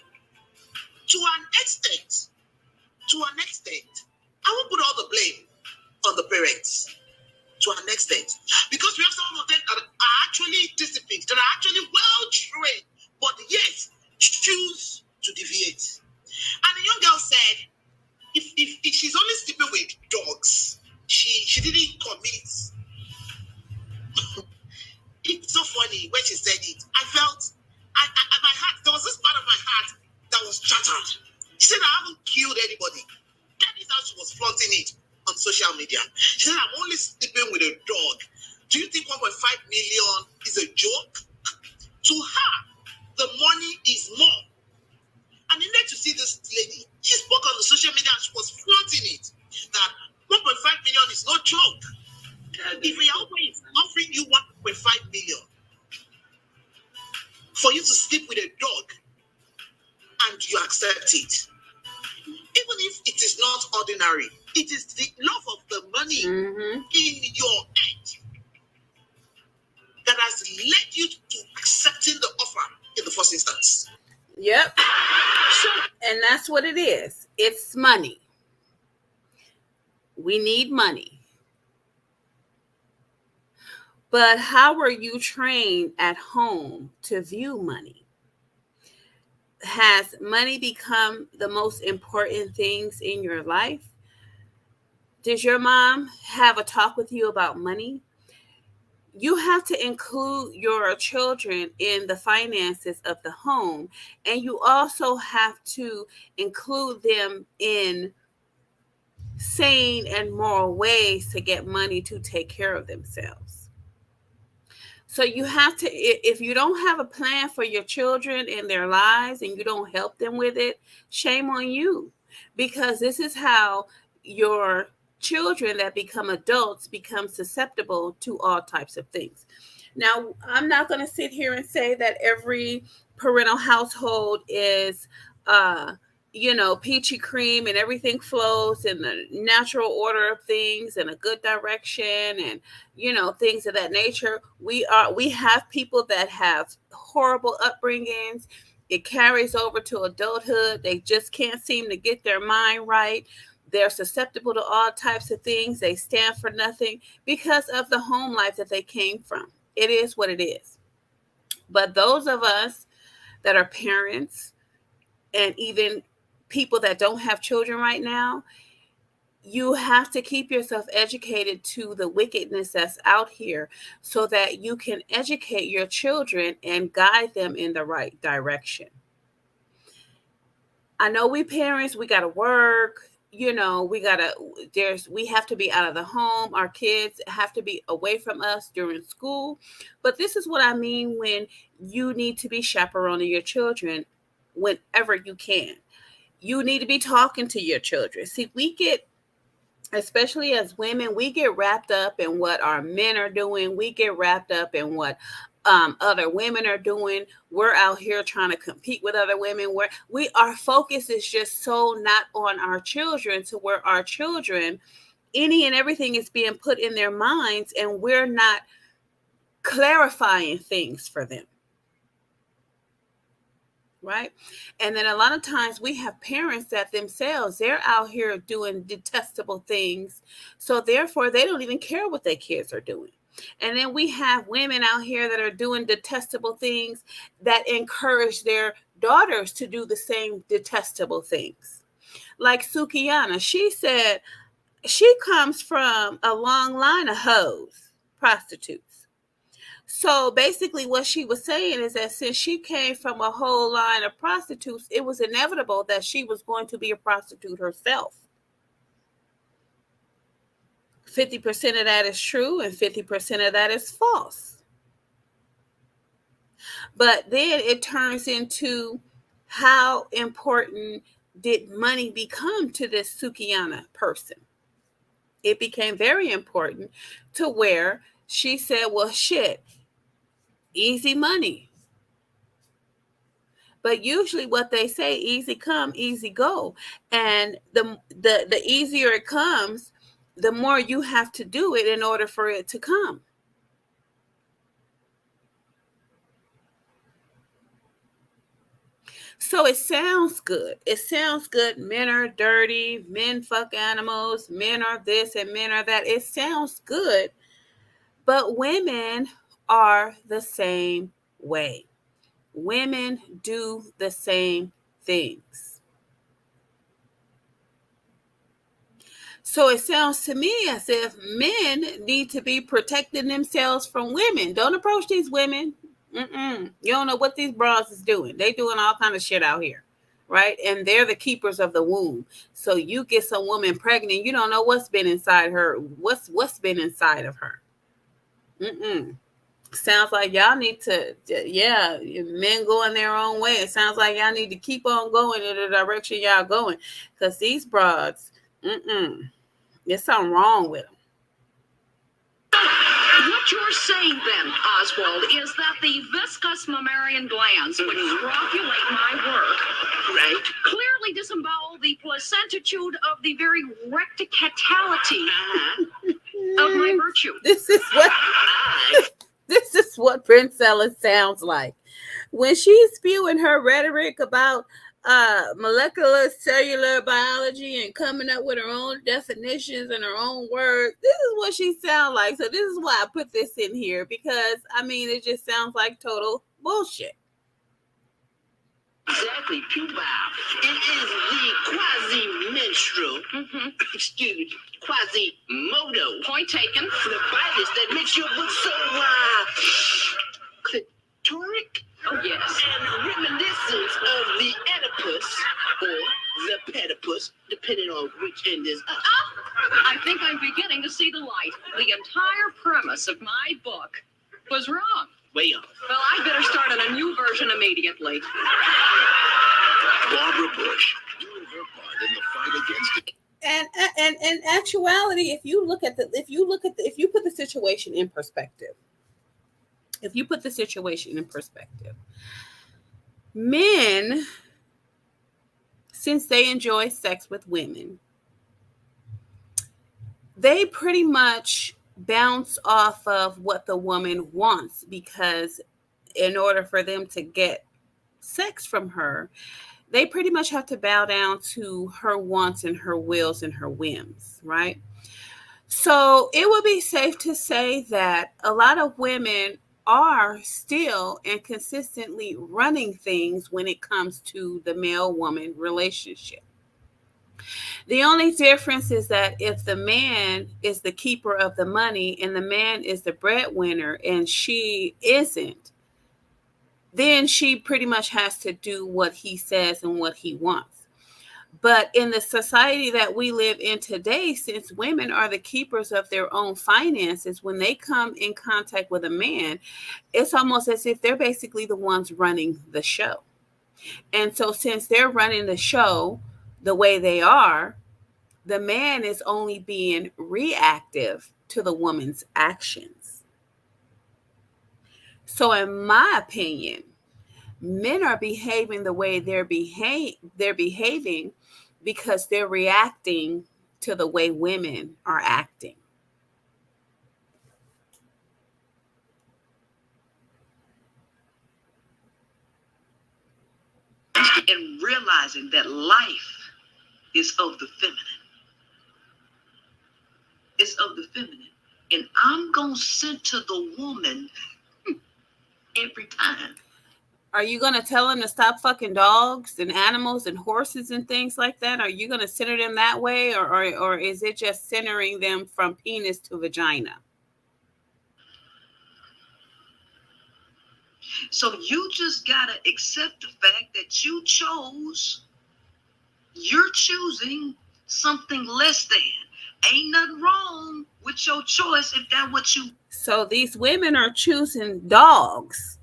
To an extent, I won't put all the blame on the parents. To an extent, because we have some of them that are actually disciplined, that are actually well trained, but yes, choose to deviate. And the young girl said, if she's only sleeping with dogs, she didn't commit. It's so funny when she said it. I felt, my heart, there was this part of my heart that was shattered. She said, I haven't killed anybody. That is how she was flaunting it on social media. She said, I'm only sleeping with a dog. Do you think 1.5 million is a joke? To her, the money is more. And you need to see this lady. She spoke on the social media and she was flaunting it. That 1.5 million is no joke. If Yahweh is offering you 1.5 million for you to sleep with a dog and you accept it, even if it is not ordinary, it is the love of the money in your head that has led you to accepting the offer in the first instance. Yep. And that's what it is. It's money. We need money. But how were you trained at home to view money? Has money become the most important things in your life? Does your mom have a talk with you about money? You have to include your children in the finances of the home, and you also have to include them in sane and moral ways to get money to take care of themselves. So you have to, if you don't have a plan for your children and their lives and you don't help them with it, shame on you, because this is how your children that become adults become susceptible to all types of things. Now, I'm not going to sit here and say that every parental household is, peachy cream and everything flows in the natural order of things and a good direction and, things of that nature. We have people that have horrible upbringings. It carries over to adulthood. They just can't seem to get their mind right. They're susceptible to all types of things. They stand for nothing because of the home life that they came from. It is what it is. But those of us that are parents and even people that don't have children right now, you have to keep yourself educated to the wickedness that's out here so that you can educate your children and guide them in the right direction. I know we parents, we got to work. We have to be out of the home. Our kids have to be away from us during school. But this is what I mean when you need to be chaperoning your children whenever you can. You need to be talking to your children. See, we get, especially as women, we get wrapped up in what our men are doing. We get wrapped up in what other women are doing. We're out here trying to compete with other women. Where our focus is just so not on our children, to where our children, any and everything is being put in their minds, and we're not clarifying things for them. Right? And then a lot of times we have parents that themselves, they're out here doing detestable things. So therefore, they don't even care what their kids are doing. And then we have women out here that are doing detestable things that encourage their daughters to do the same detestable things. Like Sukihana, she said she comes from a long line of hoes, prostitutes. So basically what she was saying is that since she came from a whole line of prostitutes, it was inevitable that she was going to be a prostitute herself. 50% of that is true and 50% of that is false. But then it turns into, how important did money become to this Sukihana person? It became very important, to where she said, well, shit, easy money. But usually what they say, easy come, easy go. And the easier it comes, the more you have to do it in order for it to come. So it sounds good. It sounds good. Men are dirty. Men fuck animals. Men are this and men are that. It sounds good. But women are the same way. Women do the same things. So it sounds to me as if men need to be protecting themselves from women. Don't approach these women. You don't know what these bras is doing. They doing all kind of shit out here, right? And they're the keepers of the womb. So you get some woman pregnant, you don't know what's been inside her. What's been inside of her. Sounds like y'all need to, men going their own way. It sounds like y'all need to keep on going in the direction y'all going, because these broads, there's something wrong with them. What you're saying then, Oswald, is that the viscous mammalian glands, which stropulate my work, right, clearly disembowel the placentitude of the very recticatality of my virtue. This is what Prince Ella sounds like when she's spewing her rhetoric about molecular cellular biology and coming up with her own definitions and her own words. This is what she sounds like. So this is why I put this in here, because it just sounds like total bullshit. Exactly, pubile. It is the quasi-menstrual, quasi-modo. Point taken. Phlebitis that makes your book so, clitoric. Oh, yes. And reminiscent of the Oedipus, or the pedipus, depending on which end is up. I think I'm beginning to see the light. The entire premise of my book was wrong. Way off. Well, I better start on a new version immediately. Barbara Bush doing her part in the fight against it. And in actuality, if you put the situation in perspective, men, since they enjoy sex with women, they pretty much bounce off of what the woman wants, because in order for them to get sex from her, they pretty much have to bow down to her wants and her wills and her whims, right? So it would be safe to say that a lot of women are still and consistently running things when it comes to the male-woman relationship. The only difference is that if the man is the keeper of the money and the man is the breadwinner and she isn't, then she pretty much has to do what he says and what he wants. But in the society that we live in today, since women are the keepers of their own finances, when they come in contact with a man, it's almost as if they're basically the ones running the show. And so since they're running the show the way they are, the man is only being reactive to the woman's actions. So in my opinion, men are behaving the way they're behaving because they're reacting to the way women are acting. And realizing that life is of the feminine. It's of the feminine. And I'm going to center the woman every time. Are you going to tell them to stop fucking dogs and animals and horses and things like that? Are you going to center them that way? Or is it just centering them from penis to vagina? So you just got to accept the fact that you're choosing something less than. Ain't nothing wrong with your choice if that's what you. So these women are choosing dogs.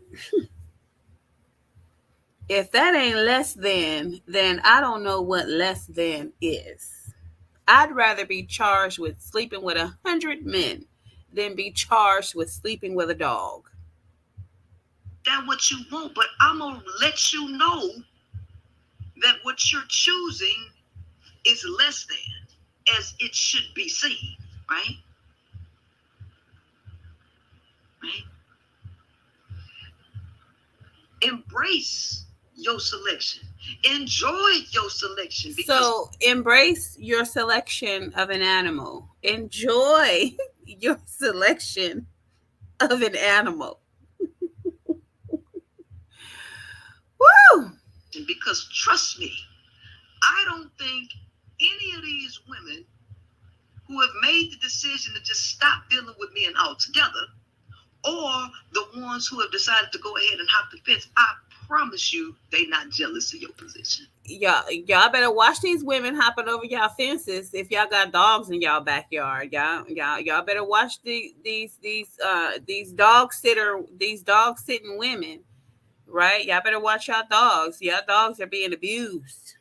If that ain't less than, then I don't know what less than is. I'd rather be charged with sleeping with 100 men than be charged with sleeping with a dog. That's what you want, but I'm going to let you know that what you're choosing is less than, as it should be seen, right? Right? Embrace your selection. Enjoy your selection. So embrace your selection of an animal. Enjoy your selection of an animal. Woo! Because trust me, I don't think any of these women who have made the decision to just stop dealing with men altogether, or the ones who have decided to go ahead and hop the fence, I promise you they not jealous of your position. Y'all better watch these women hopping over y'all fences if y'all got dogs in y'all backyard. Y'all better watch these dog sitting women, right? Y'all better watch y'all dogs. Y'all dogs are being abused.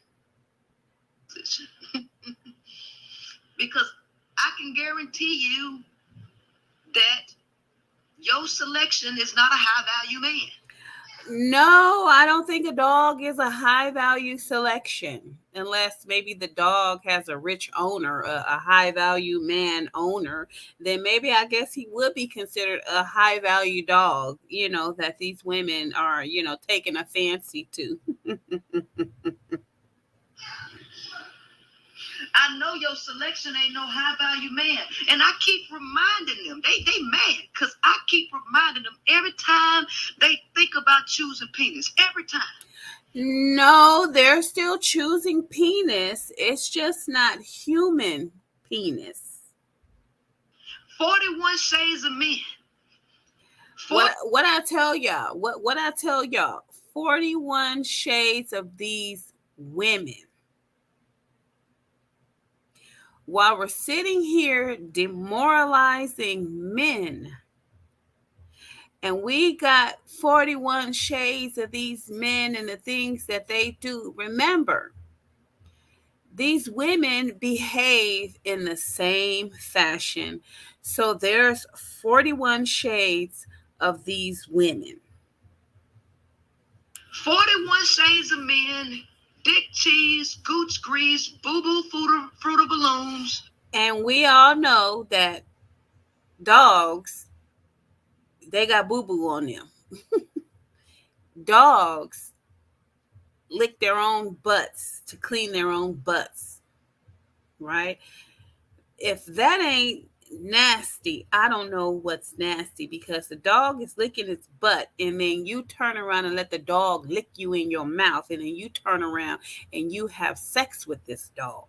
Because I can guarantee you that your selection is not a high value man. No, I don't think a dog is a high value selection unless maybe the dog has a rich owner, a high value man owner. Then maybe I guess he would be considered a high value dog, that these women are, taking a fancy to. I know your selection ain't no high value man. And I keep reminding them, they mad because I keep reminding them every time they think about choosing penis. Every time. No, they're still choosing penis. It's just not human penis. 41 shades of men. What I tell y'all, what I tell y'all, 41 shades of these women. While we're sitting here demoralizing men, and we got 41 shades of these men and the things that they do, remember, these women behave in the same fashion. So there's 41 shades of these women. 41 shades of men. Dick cheese, gooch grease, boo-boo fruit of balloons. And we all know that dogs, they got boo-boo on them. Dogs lick their own butts to clean their own butts, right? If that ain't nasty, I don't know what's nasty, because the dog is licking its butt and then you turn around and let the dog lick you in your mouth, and then you turn around and you have sex with this dog.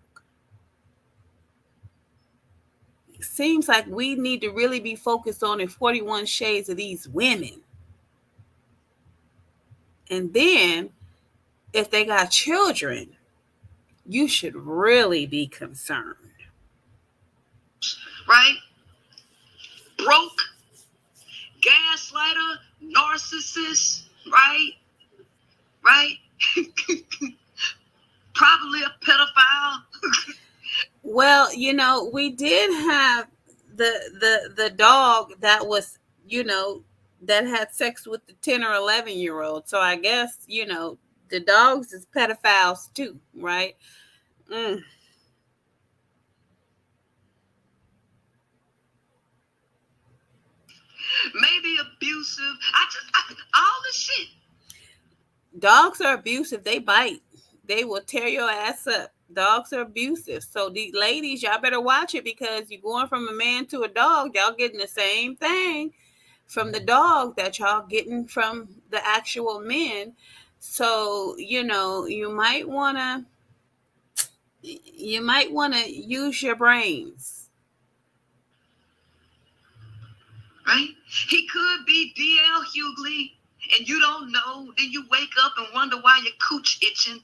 It seems like we need to really be focused on the 41 shades of these women. And then if they got children, you should really be concerned. Right? Broke, gaslighter, narcissist, right? Right? Probably a pedophile. Well, we did have the dog that was, that had sex with the 10 or 11-year-old. So I guess, the dogs is pedophiles too, right? Mm. Maybe abusive. All the shit. Dogs are abusive. They bite. They will tear your ass up. Dogs are abusive. So these ladies, y'all better watch it, because you're going from a man to a dog. Y'all getting the same thing from the dog that y'all getting from the actual men. So, you might want to use your brains. Right? He could be D.L. Hughley, and you don't know. Then you wake up and wonder why your cooch itching.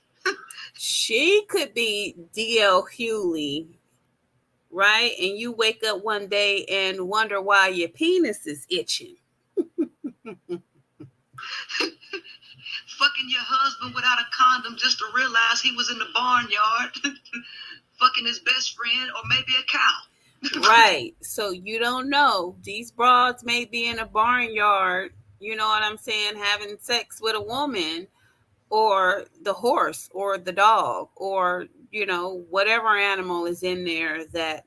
She could be D.L. Hughley, right? And you wake up one day and wonder why your penis is itching. Fucking your husband without a condom just to realize he was in the barnyard. Fucking his best friend, or maybe a cow. Right. So you don't know. These broads may be in a barnyard, you know what I'm saying, having sex with a woman, or the horse, or the dog, or, whatever animal is in there that,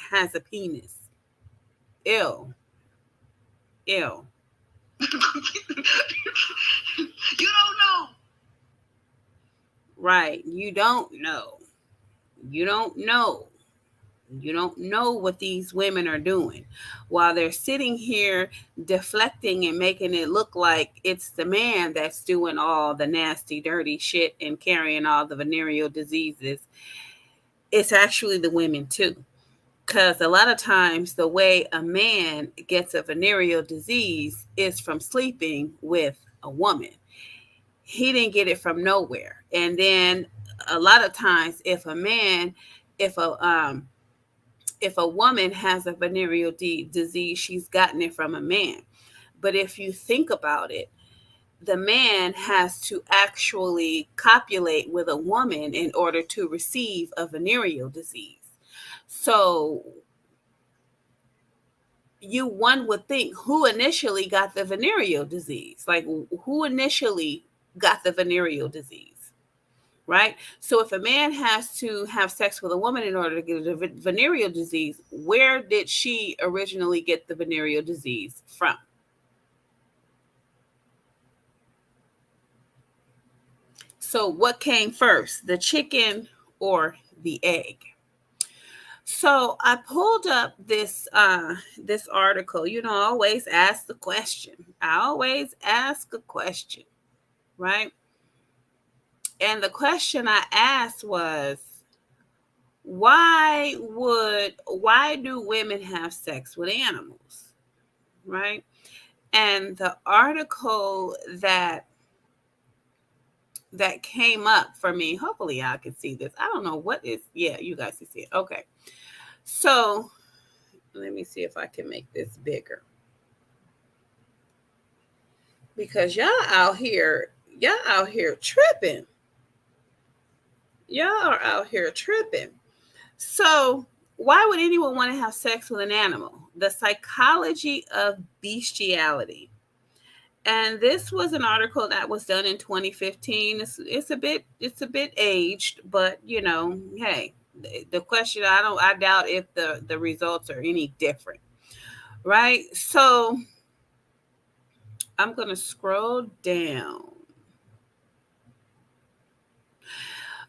has a penis. Ew. You don't know. Right. You don't know. You don't know. You don't know what these women are doing while they're sitting here deflecting and making it look like it's the man that's doing all the nasty, dirty shit and carrying all the venereal diseases. It's actually the women too. Because a lot of times the way a man gets a venereal disease is from sleeping with a woman. He didn't get it from nowhere. And then a lot of times if a woman has a venereal disease, she's gotten it from a man. But if you think about it, the man has to actually copulate with a woman in order to receive a venereal disease. So one would think, who initially got the venereal disease? Like, who initially got the venereal disease? Right? So if a man has to have sex with a woman in order to get a venereal disease, where did she originally get the venereal disease from? So what came first, the chicken or the egg? So I pulled up this article. I always ask the question. Right? And the question I asked was, why do women have sex with animals? Right? And the article that came up for me, hopefully y'all can see this. I don't know what is, yeah, you guys can see it. Okay. So let me see if I can make this bigger. Because y'all out here tripping. Y'all are out here tripping. So why would anyone want to have sex with an animal? The psychology of bestiality. And this was an article that was done in 2015. It's a bit aged, but hey, the question, I doubt if the results are any different. Right? So I'm going to scroll down.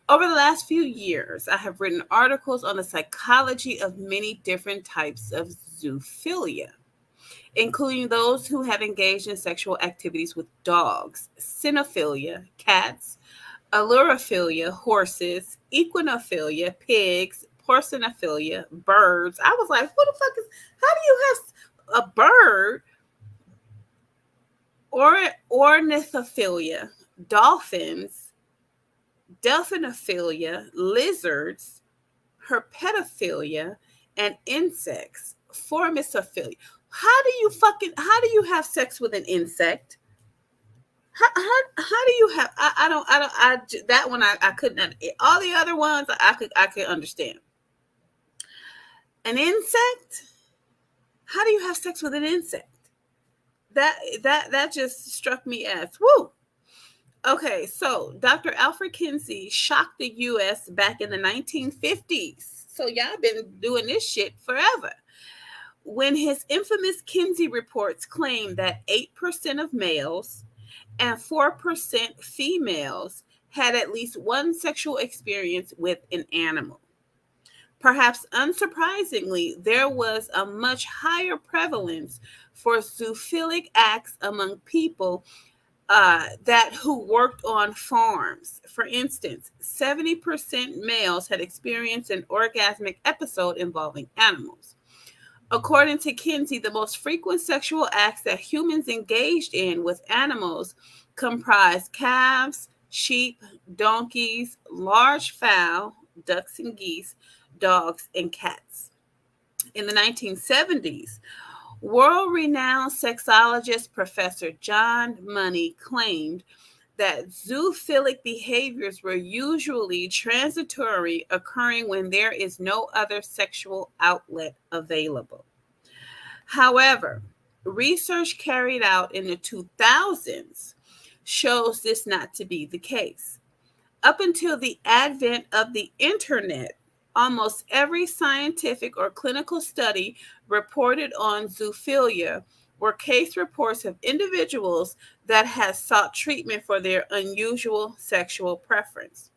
Over the last few years, I have written articles on the psychology of many different types of zoophilia, including those who have engaged in sexual activities with dogs, cynophilia, cats, allurophilia, horses, equinophilia, pigs, porcinophilia, birds. I was like, what the fuck how do you have a bird? Ornithophilia, dolphins, delphinophilia, lizards, herpetophilia, and insects, formicophilia. How do you have sex with an insect? How do you have, that one I couldn't, all the other ones I could understand. An insect? How do you have sex with an insect? That just struck me as woo. Okay, so Dr. Alfred Kinsey shocked the U.S. back in the 1950s. So y'all been doing this shit forever. When his infamous Kinsey reports claimed that 8% of males and 4% females had at least one sexual experience with an animal. Perhaps unsurprisingly, there was a much higher prevalence for zoophilic acts among people who worked on farms. For instance, 70% males had experienced an orgasmic episode involving animals. According to Kinsey, the most frequent sexual acts that humans engaged in with animals comprised calves, sheep, donkeys, large fowl, ducks and geese, dogs, and cats. In the 1970s, world-renowned sexologist Professor John Money claimed that zoophilic behaviors were usually transitory, occurring when there is no other sexual outlet available. However, research carried out in the 2000s shows this not to be the case. Up until the advent of the internet, almost every scientific or clinical study reported on zoophilia were case reports of individuals that had sought treatment for their unusual sexual preference.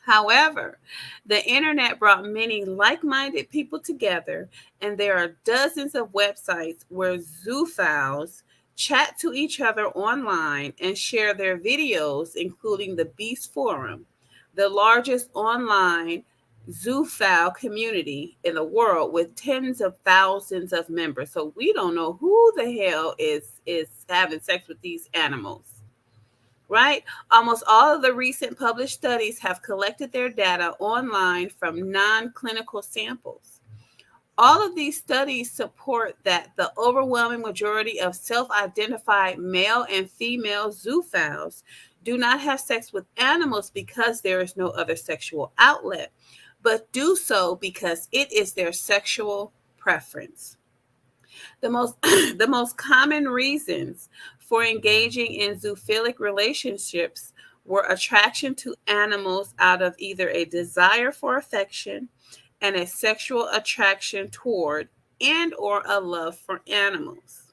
However, the internet brought many like-minded people together, and there are dozens of websites where zoophiles chat to each other online and share their videos, including the Beast Forum, the largest online zoophile community in the world with tens of thousands of members. So we don't know who the hell is having sex with these animals, right? Almost all of the recent published studies have collected their data online from non-clinical samples. All of these studies support that the overwhelming majority of self-identified male and female zoophiles do not have sex with animals because there is no other sexual outlet, but do so because it is their sexual preference. The most common reasons for engaging in zoophilic relationships were attraction to animals out of either a desire for affection and a sexual attraction toward and or a love for animals.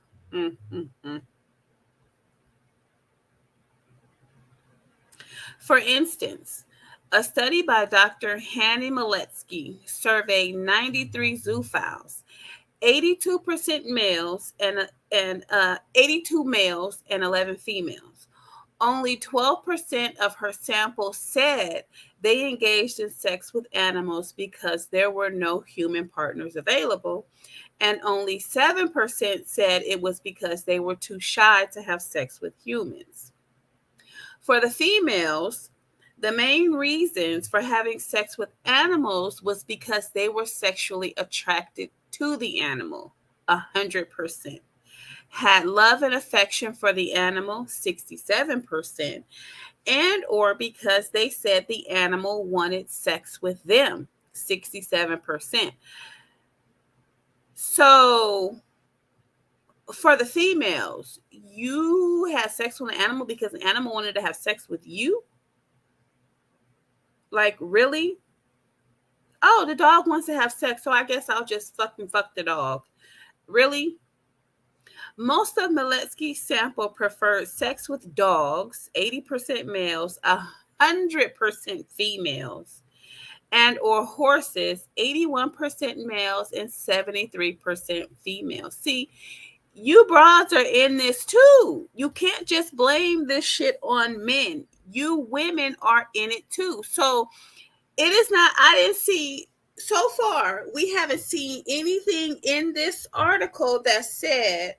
For instance, a study by Dr. Hanny Maletsky surveyed 93 zoophiles, 82% males and 82 males and 11 females. Only 12% of her sample said they engaged in sex with animals because there were no human partners available, and only 7% said it was because they were too shy to have sex with humans. For the females, the main reasons for having sex with animals was because they were sexually attracted to the animal, 100%. Had love and affection for the animal, 67%, and or because they said the animal wanted sex with them, 67%. So for the females, you had sex with an animal because the animal wanted to have sex with you? Like, really? Oh, the dog wants to have sex, so I guess I'll just fucking fuck the dog. Really? Most of Maletsky's sample preferred sex with dogs, 80% males, 100% females, and or horses, 81% males and 73% females. See, you broads are in this too. You can't just blame this shit on men. You women are in it too. So it is not, I didn't see, so far, we haven't seen anything in this article that said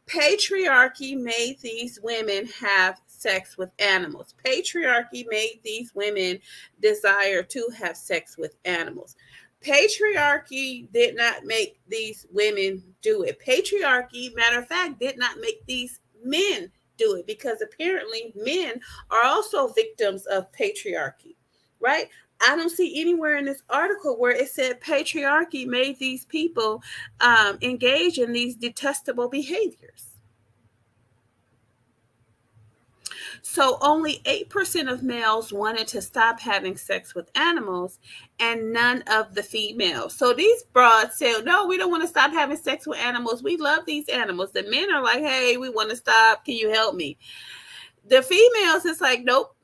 patriarchy made these women have sex with animals. Patriarchy made these women desire to have sex with animals. Patriarchy did not make these women do it. Patriarchy, matter of fact, did not make these men do it, because apparently men are also victims of patriarchy, right? I don't see anywhere in this article where it said patriarchy made these people engage in these detestable behaviors. So only 8% of males wanted to stop having sex with animals and none of the females. So these broads said, no, we don't want to stop having sex with animals. We love these animals. The men are like, hey, we want to stop. Can you help me? The females is like, nope,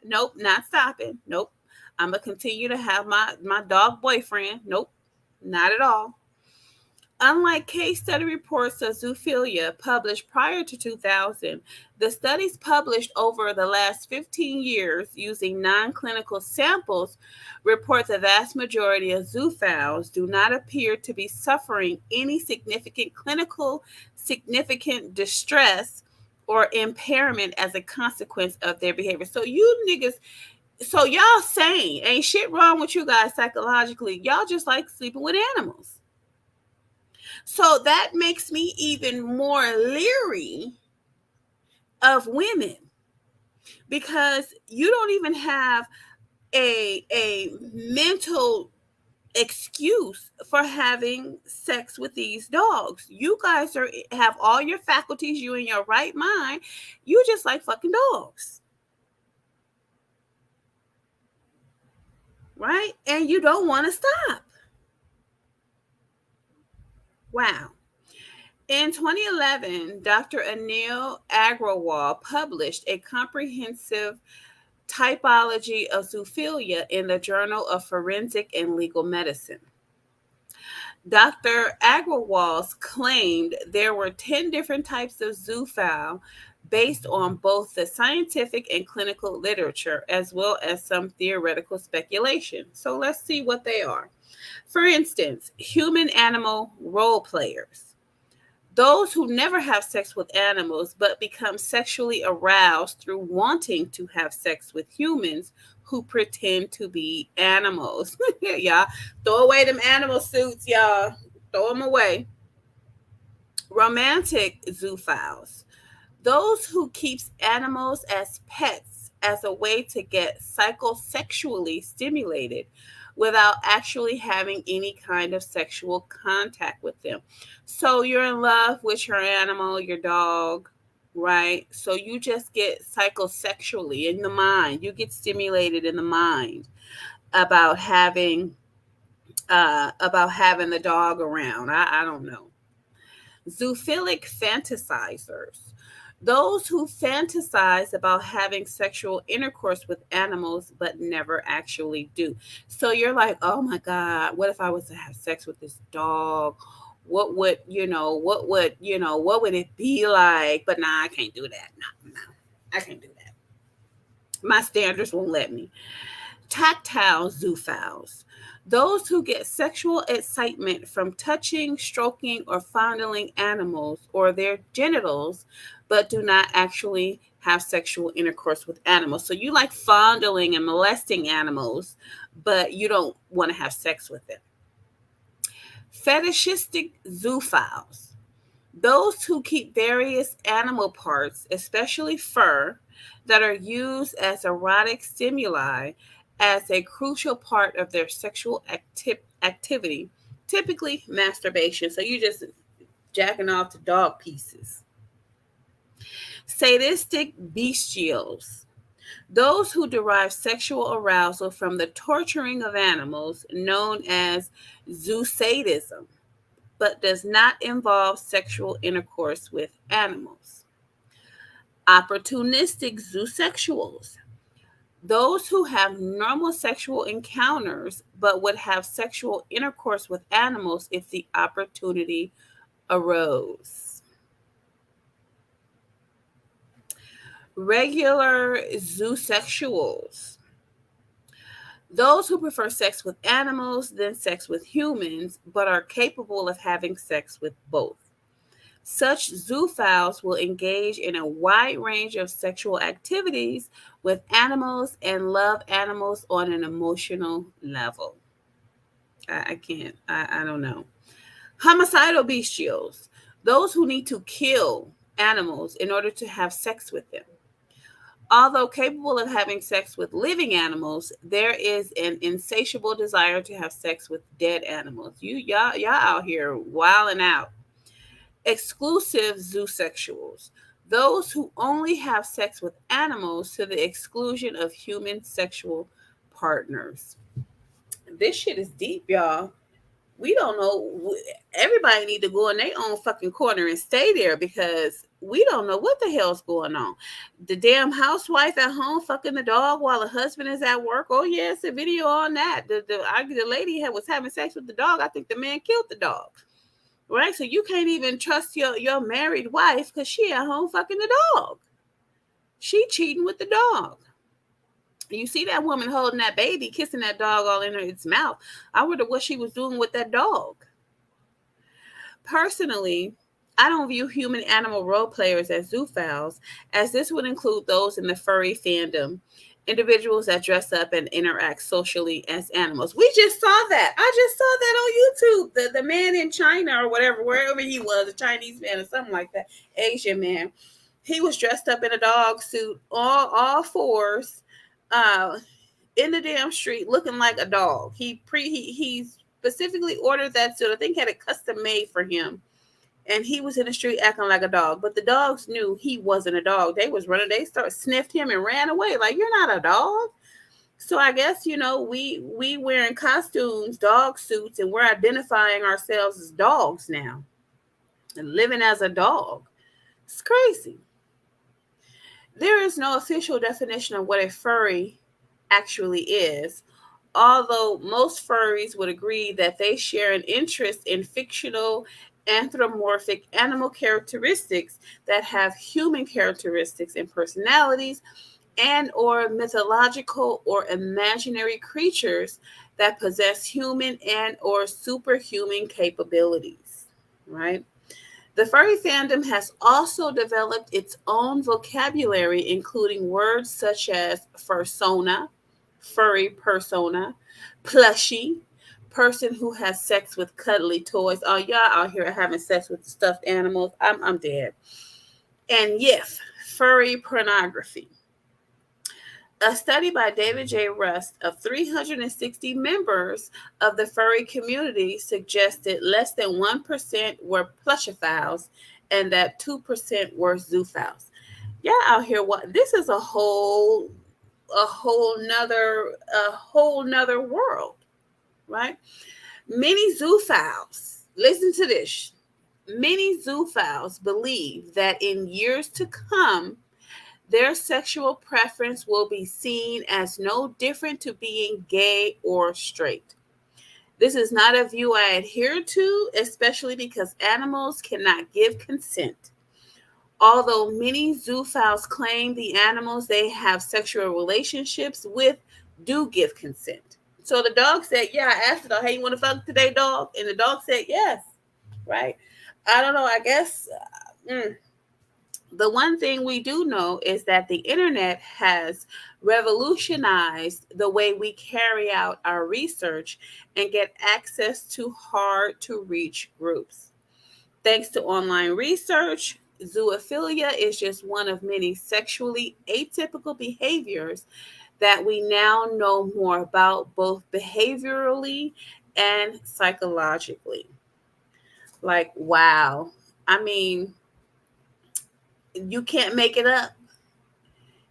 not stopping. Nope. I'm going to continue to have my dog boyfriend. Nope, not at all. Unlike case study reports of zoophilia published prior to 2000, the studies published over the last 15 years using non-clinical samples report the vast majority of zoophiles do not appear to be suffering any significant distress or impairment as a consequence of their behavior. So you niggas, so y'all sane. Ain't shit wrong with you guys psychologically. Y'all just like sleeping with animals. So that makes me even more leery of women, because you don't even have a mental excuse for having sex with these dogs. You guys have all your faculties, you in your right mind. You just like fucking dogs. Right? And you don't want to stop. Wow. In 2011, Dr. Anil Agrawal published a comprehensive typology of zoophilia in the Journal of Forensic and Legal Medicine. Dr. Agrawal claimed there were 10 different types of zoophile based on both the scientific and clinical literature, as well as some theoretical speculation. So let's see what they are. For instance, human-animal role players. Those who never have sex with animals but become sexually aroused through wanting to have sex with humans who pretend to be animals. Y'all, throw away them animal suits, y'all. Throw them away. Romantic zoophiles. Those who keeps animals as pets as a way to get psychosexually stimulated without actually having any kind of sexual contact with them. So you're in love with your animal, your dog, right? So you just get psychosexually in the mind. You get stimulated in the mind about having the dog around. I don't know. Zoophilic fantasizers. Those who fantasize about having sexual intercourse with animals but never actually do. So you're like, oh my God, what if I was to have sex with this dog? What would it be like? But nah, I can't do that. No, I can't do that. My standards won't let me. Tactile zoophiles. Those who get sexual excitement from touching, stroking, or fondling animals or their genitals, but do not actually have sexual intercourse with animals. So you like fondling and molesting animals, but you don't want to have sex with them. Fetishistic zoophiles. Those who keep various animal parts, especially fur, that are used as erotic stimuli as a crucial part of their sexual activity, typically masturbation. So you just jacking off to dog pieces. Sadistic bestials. Those who derive sexual arousal from the torturing of animals, known as zoosadism, but does not involve sexual intercourse with animals. Opportunistic zoosexuals. Those who have normal sexual encounters but would have sexual intercourse with animals if the opportunity arose. Regular zoosexuals. Those who prefer sex with animals than sex with humans, but are capable of having sex with both. Such zoophiles will engage in a wide range of sexual activities with animals and love animals on an emotional level. I can't. I don't know. Homicidal bestials. Those who need to kill animals in order to have sex with them. Although capable of having sex with living animals, there is an insatiable desire to have sex with dead animals. Y'all out here wilding out. Exclusive zoosexuals. those who only have sex with animals to the exclusion of human sexual partners. This shit is deep, y'all. We don't know. Everybody need to go in their own fucking corner and stay there, because we don't know what the hell's going on. The damn housewife at home fucking the dog while the husband is at work. Oh yeah, it's a video on that. The lady was having sex with the dog. I think the man killed the dog. Right? So you can't even trust your married wife because she at home fucking the dog. She cheating with the dog. You see that woman holding that baby, kissing that dog all in its mouth. I wonder what she was doing with that dog. Personally, I don't view human animal role players as zoophiles, as this would include those in the furry fandom, individuals that dress up and interact socially as animals. We just saw that. I just saw that on YouTube. The man in China or whatever, wherever he was, a Chinese man or something like that, Asian man. He was dressed up in a dog suit, all fours, in the damn street, looking like a dog. He specifically ordered that suit. I think had it custom made for him, and he was in the street acting like a dog. But the dogs knew he wasn't a dog. They was running. They sniffed him and ran away. Like, you're not a dog. So I guess, we wearing costumes, dog suits, and we're identifying ourselves as dogs now and living as a dog. It's crazy. There is no official definition of what a furry actually is, although most furries would agree that they share an interest in fictional anthropomorphic animal characteristics that have human characteristics and personalities, and or mythological or imaginary creatures that possess human and or superhuman capabilities, right? The furry fandom has also developed its own vocabulary, including words such as fursona, furry persona, plushie, person who has sex with cuddly toys. Oh, y'all out here having sex with stuffed animals. I'm dead. And YIF, furry pornography. A study by David J. Rust of 360 members of the furry community suggested less than 1% were plushophiles and that 2% were zoophiles. Y'all out here, what? This is a whole nother world, right? Many zoophiles, listen to this. Many zoophiles believe that in years to come, their sexual preference will be seen as no different to being gay or straight. This is not a view I adhere to, especially because animals cannot give consent. Although many zoophiles claim the animals they have sexual relationships with do give consent. So the dog said, yeah, I asked the dog, hey, you want to fuck today, dog? And the dog said, yes, right? I don't know, I guess... The one thing we do know is that the internet has revolutionized the way we carry out our research and get access to hard to reach groups. Thanks to online research, zoophilia is just one of many sexually atypical behaviors that we now know more about, both behaviorally and psychologically. Like, wow. I mean, you can't make it up.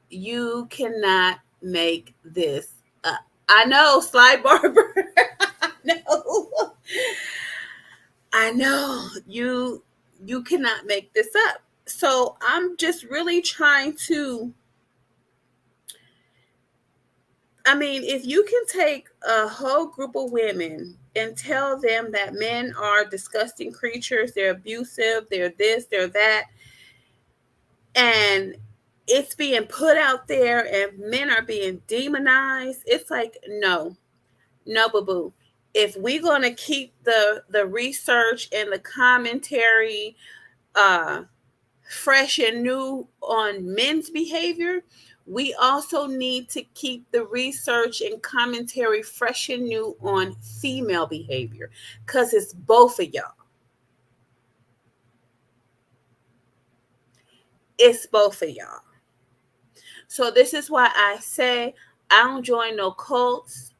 You cannot make this up. I know, Sly Barber. I know. You cannot make this up. So I'm just really trying to, I mean, if you can take a whole group of women and tell them that men are disgusting creatures, they're abusive, they're this, they're that, and it's being put out there and men are being demonized, it's like, no, boo-boo. If we're going to keep the research and the commentary fresh and new on men's behavior, we also need to keep the research and commentary fresh and new on female behavior, because it's both of y'all. It's both of y'all. So this is why I say I don't join no cults.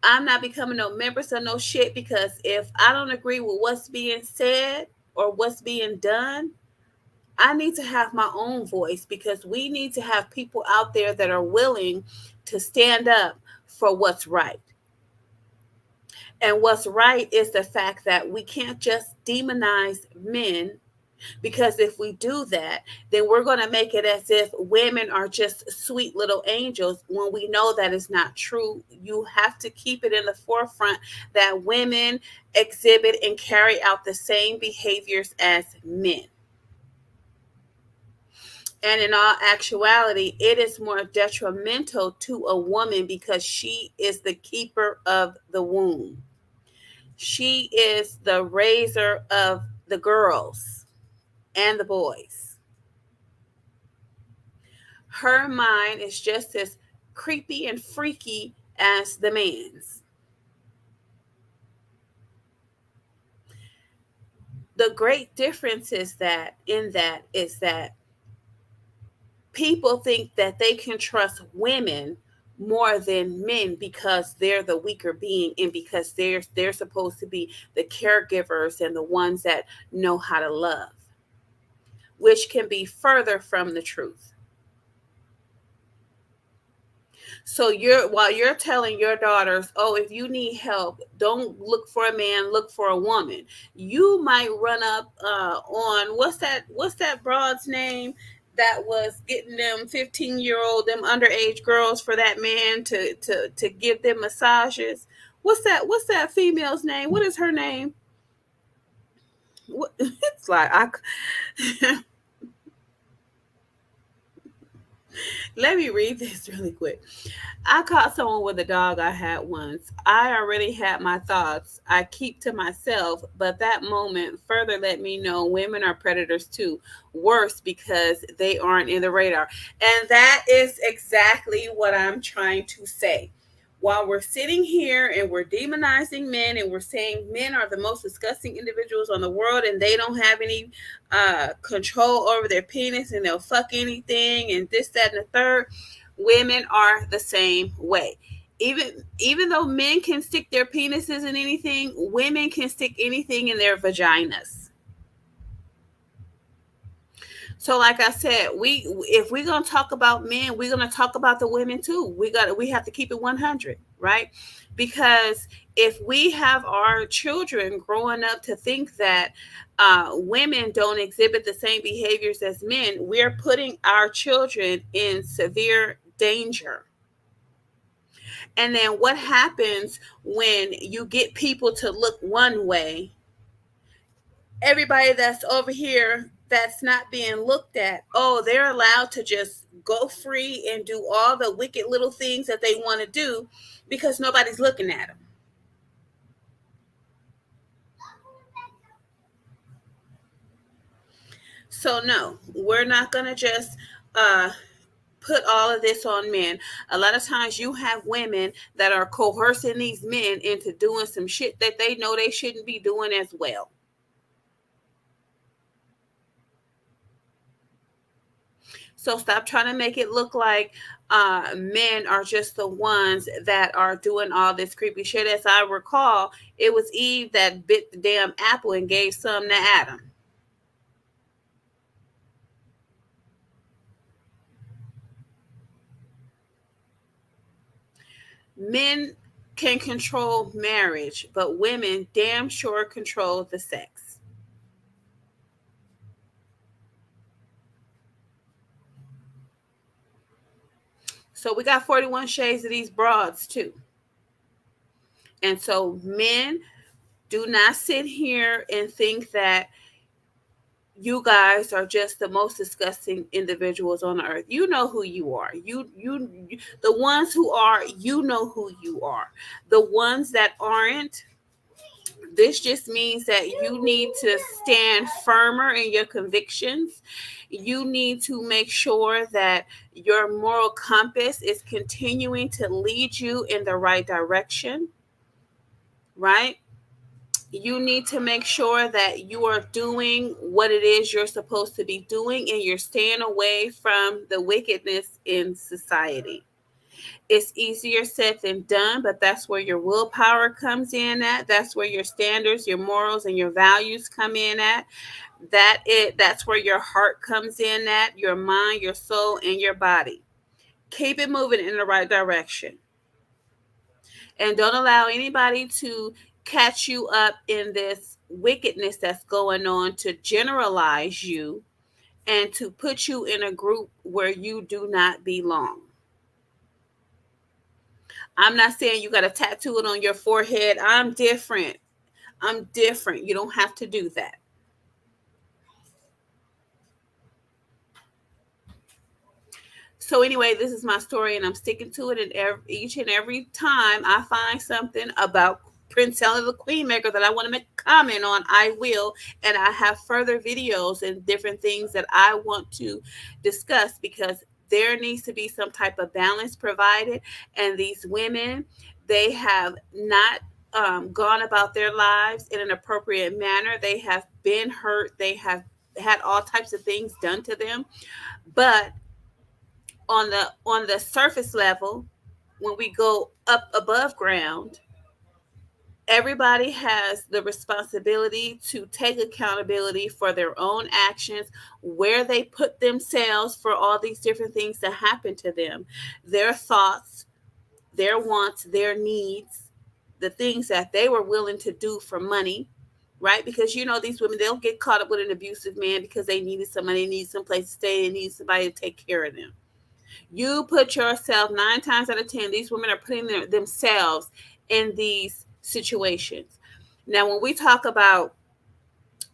I'm not becoming no members of no shit, because if I don't agree with what's being said or what's being done, I need to have my own voice, because we need to have people out there that are willing to stand up for what's right. And what's right is the fact that we can't just demonize men, because if we do that, then we're going to make it as if women are just sweet little angels, when we know that is not true. You have to keep it in the forefront that women exhibit and carry out the same behaviors as men. And in all actuality, it is more detrimental to a woman, because she is the keeper of the womb. She is the raiser of the girls and the boys. Her mind is just as creepy and freaky as the man's. The great difference is that people think that they can trust women more than men, because they're the weaker being, and because they're supposed to be the caregivers and the ones that know how to love, which can be further from the truth. So while you're telling your daughters, oh, if you need help, don't look for a man, look for a woman. You might run up on what's that broad's name that was getting them 15-year-old, them underage girls, for that man to give them massages. What's that female's name? What is her name? It's like let me read this really quick. I caught someone with a dog I had once. I already had my thoughts I keep to myself, but that moment further let me know women are predators too. Worse, because they aren't in the radar. And that is exactly what I'm trying to say. While we're sitting here and we're demonizing men, and we're saying men are the most disgusting individuals on the world, and they don't have any control over their penis, and they'll fuck anything, and this, that, and the third, women are the same way. Even though men can stick their penises in anything, women can stick anything in their vaginas. So like I said, if we're going to talk about men, we're going to talk about the women too. We have to keep it 100, right? Because if we have our children growing up to think that women don't exhibit the same behaviors as men, we're putting our children in severe danger. And then what happens when you get people to look one way? Everybody that's over here that's not being looked at, oh, they're allowed to just go free and do all the wicked little things that they want to do, because nobody's looking at them. So no, we're not going to just put all of this on men. A lot of times you have women that are coercing these men into doing some shit that they know they shouldn't be doing as well. So stop trying to make it look like men are just the ones that are doing all this creepy shit. As I recall, it was Eve that bit the damn apple and gave some to Adam. Men can control marriage, but women damn sure control the sex. So we got 41 shades of these broads too. And so men, do not sit here and think that you guys are just the most disgusting individuals on the earth. You know who you are. You the ones who are, you know who you are. The ones that aren't, this just means that you need to stand firmer in your convictions. You need to make sure that your moral compass is continuing to lead you in the right direction, right? You need to make sure that you are doing what it is you're supposed to be doing, and you're staying away from the wickedness in society. It's easier said than done, but that's where your willpower comes in at. That's where your standards, your morals, and your values come in at. That's where your heart comes in at, your mind, your soul, and your body. Keep it moving in the right direction. And don't allow anybody to catch you up in this wickedness that's going on, to generalize you and to put you in a group where you do not belong. I'm not saying you got to tattoo it on your forehead. I'm different. You don't have to do that. So anyway, this is my story, and I'm sticking to it. And each and every time I find something about Prince Ella the Queenmaker that I want to make a comment on, I will. And I have further videos and different things that I want to discuss, because there needs to be some type of balance provided. And these women, they have not gone about their lives in an appropriate manner. They have been hurt. They have had all types of things done to them. But on the surface level, when we go up above ground, everybody has the responsibility to take accountability for their own actions, where they put themselves for all these different things that happen to them, their thoughts, their wants, their needs, the things that they were willing to do for money, right? Because, these women, they'll get caught up with an abusive man because they needed some money, need some place to stay, they need somebody to take care of them. You put yourself 9 times out of 10, these women are putting themselves in these situations. Now, when we talk about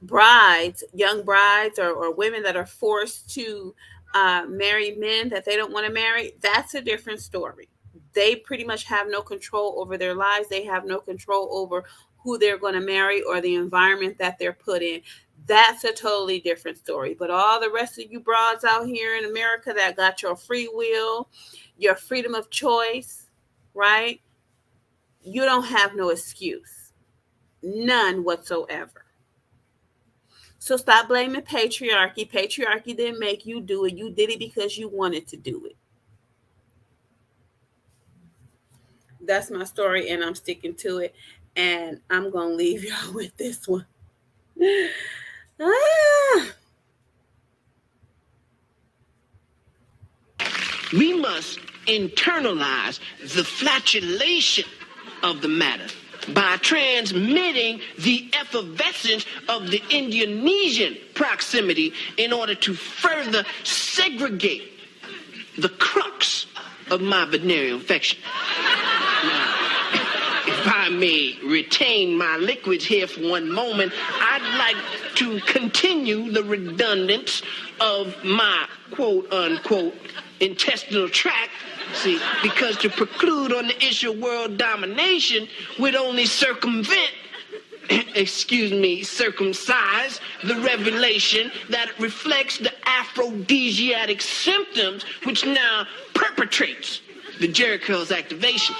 brides, young brides, or women that are forced to marry men that they don't want to marry, that's a different story. They pretty much have no control over their lives. They have no control over who they're going to marry or the environment that they're put in. That's a totally different story. But all the rest of you broads out here in America that got your free will, your freedom of choice, right? You don't have no excuse. None whatsoever. So stop blaming patriarchy. Patriarchy didn't make you do it. You did it because you wanted to do it. That's my story, and I'm sticking to it. And I'm going to leave y'all with this one. We must internalize the flatulation of the matter by transmitting the effervescence of the Indonesian proximity in order to further segregate the crux of my venereal infection. Now, if I may retain my liquids here for one moment, I'd like to continue the redundance of my quote-unquote intestinal tract, see, because to preclude on the issue of world domination would only circumcise the revelation that it reflects the aphrodisiac symptoms which now perpetrates the Jericho's activation.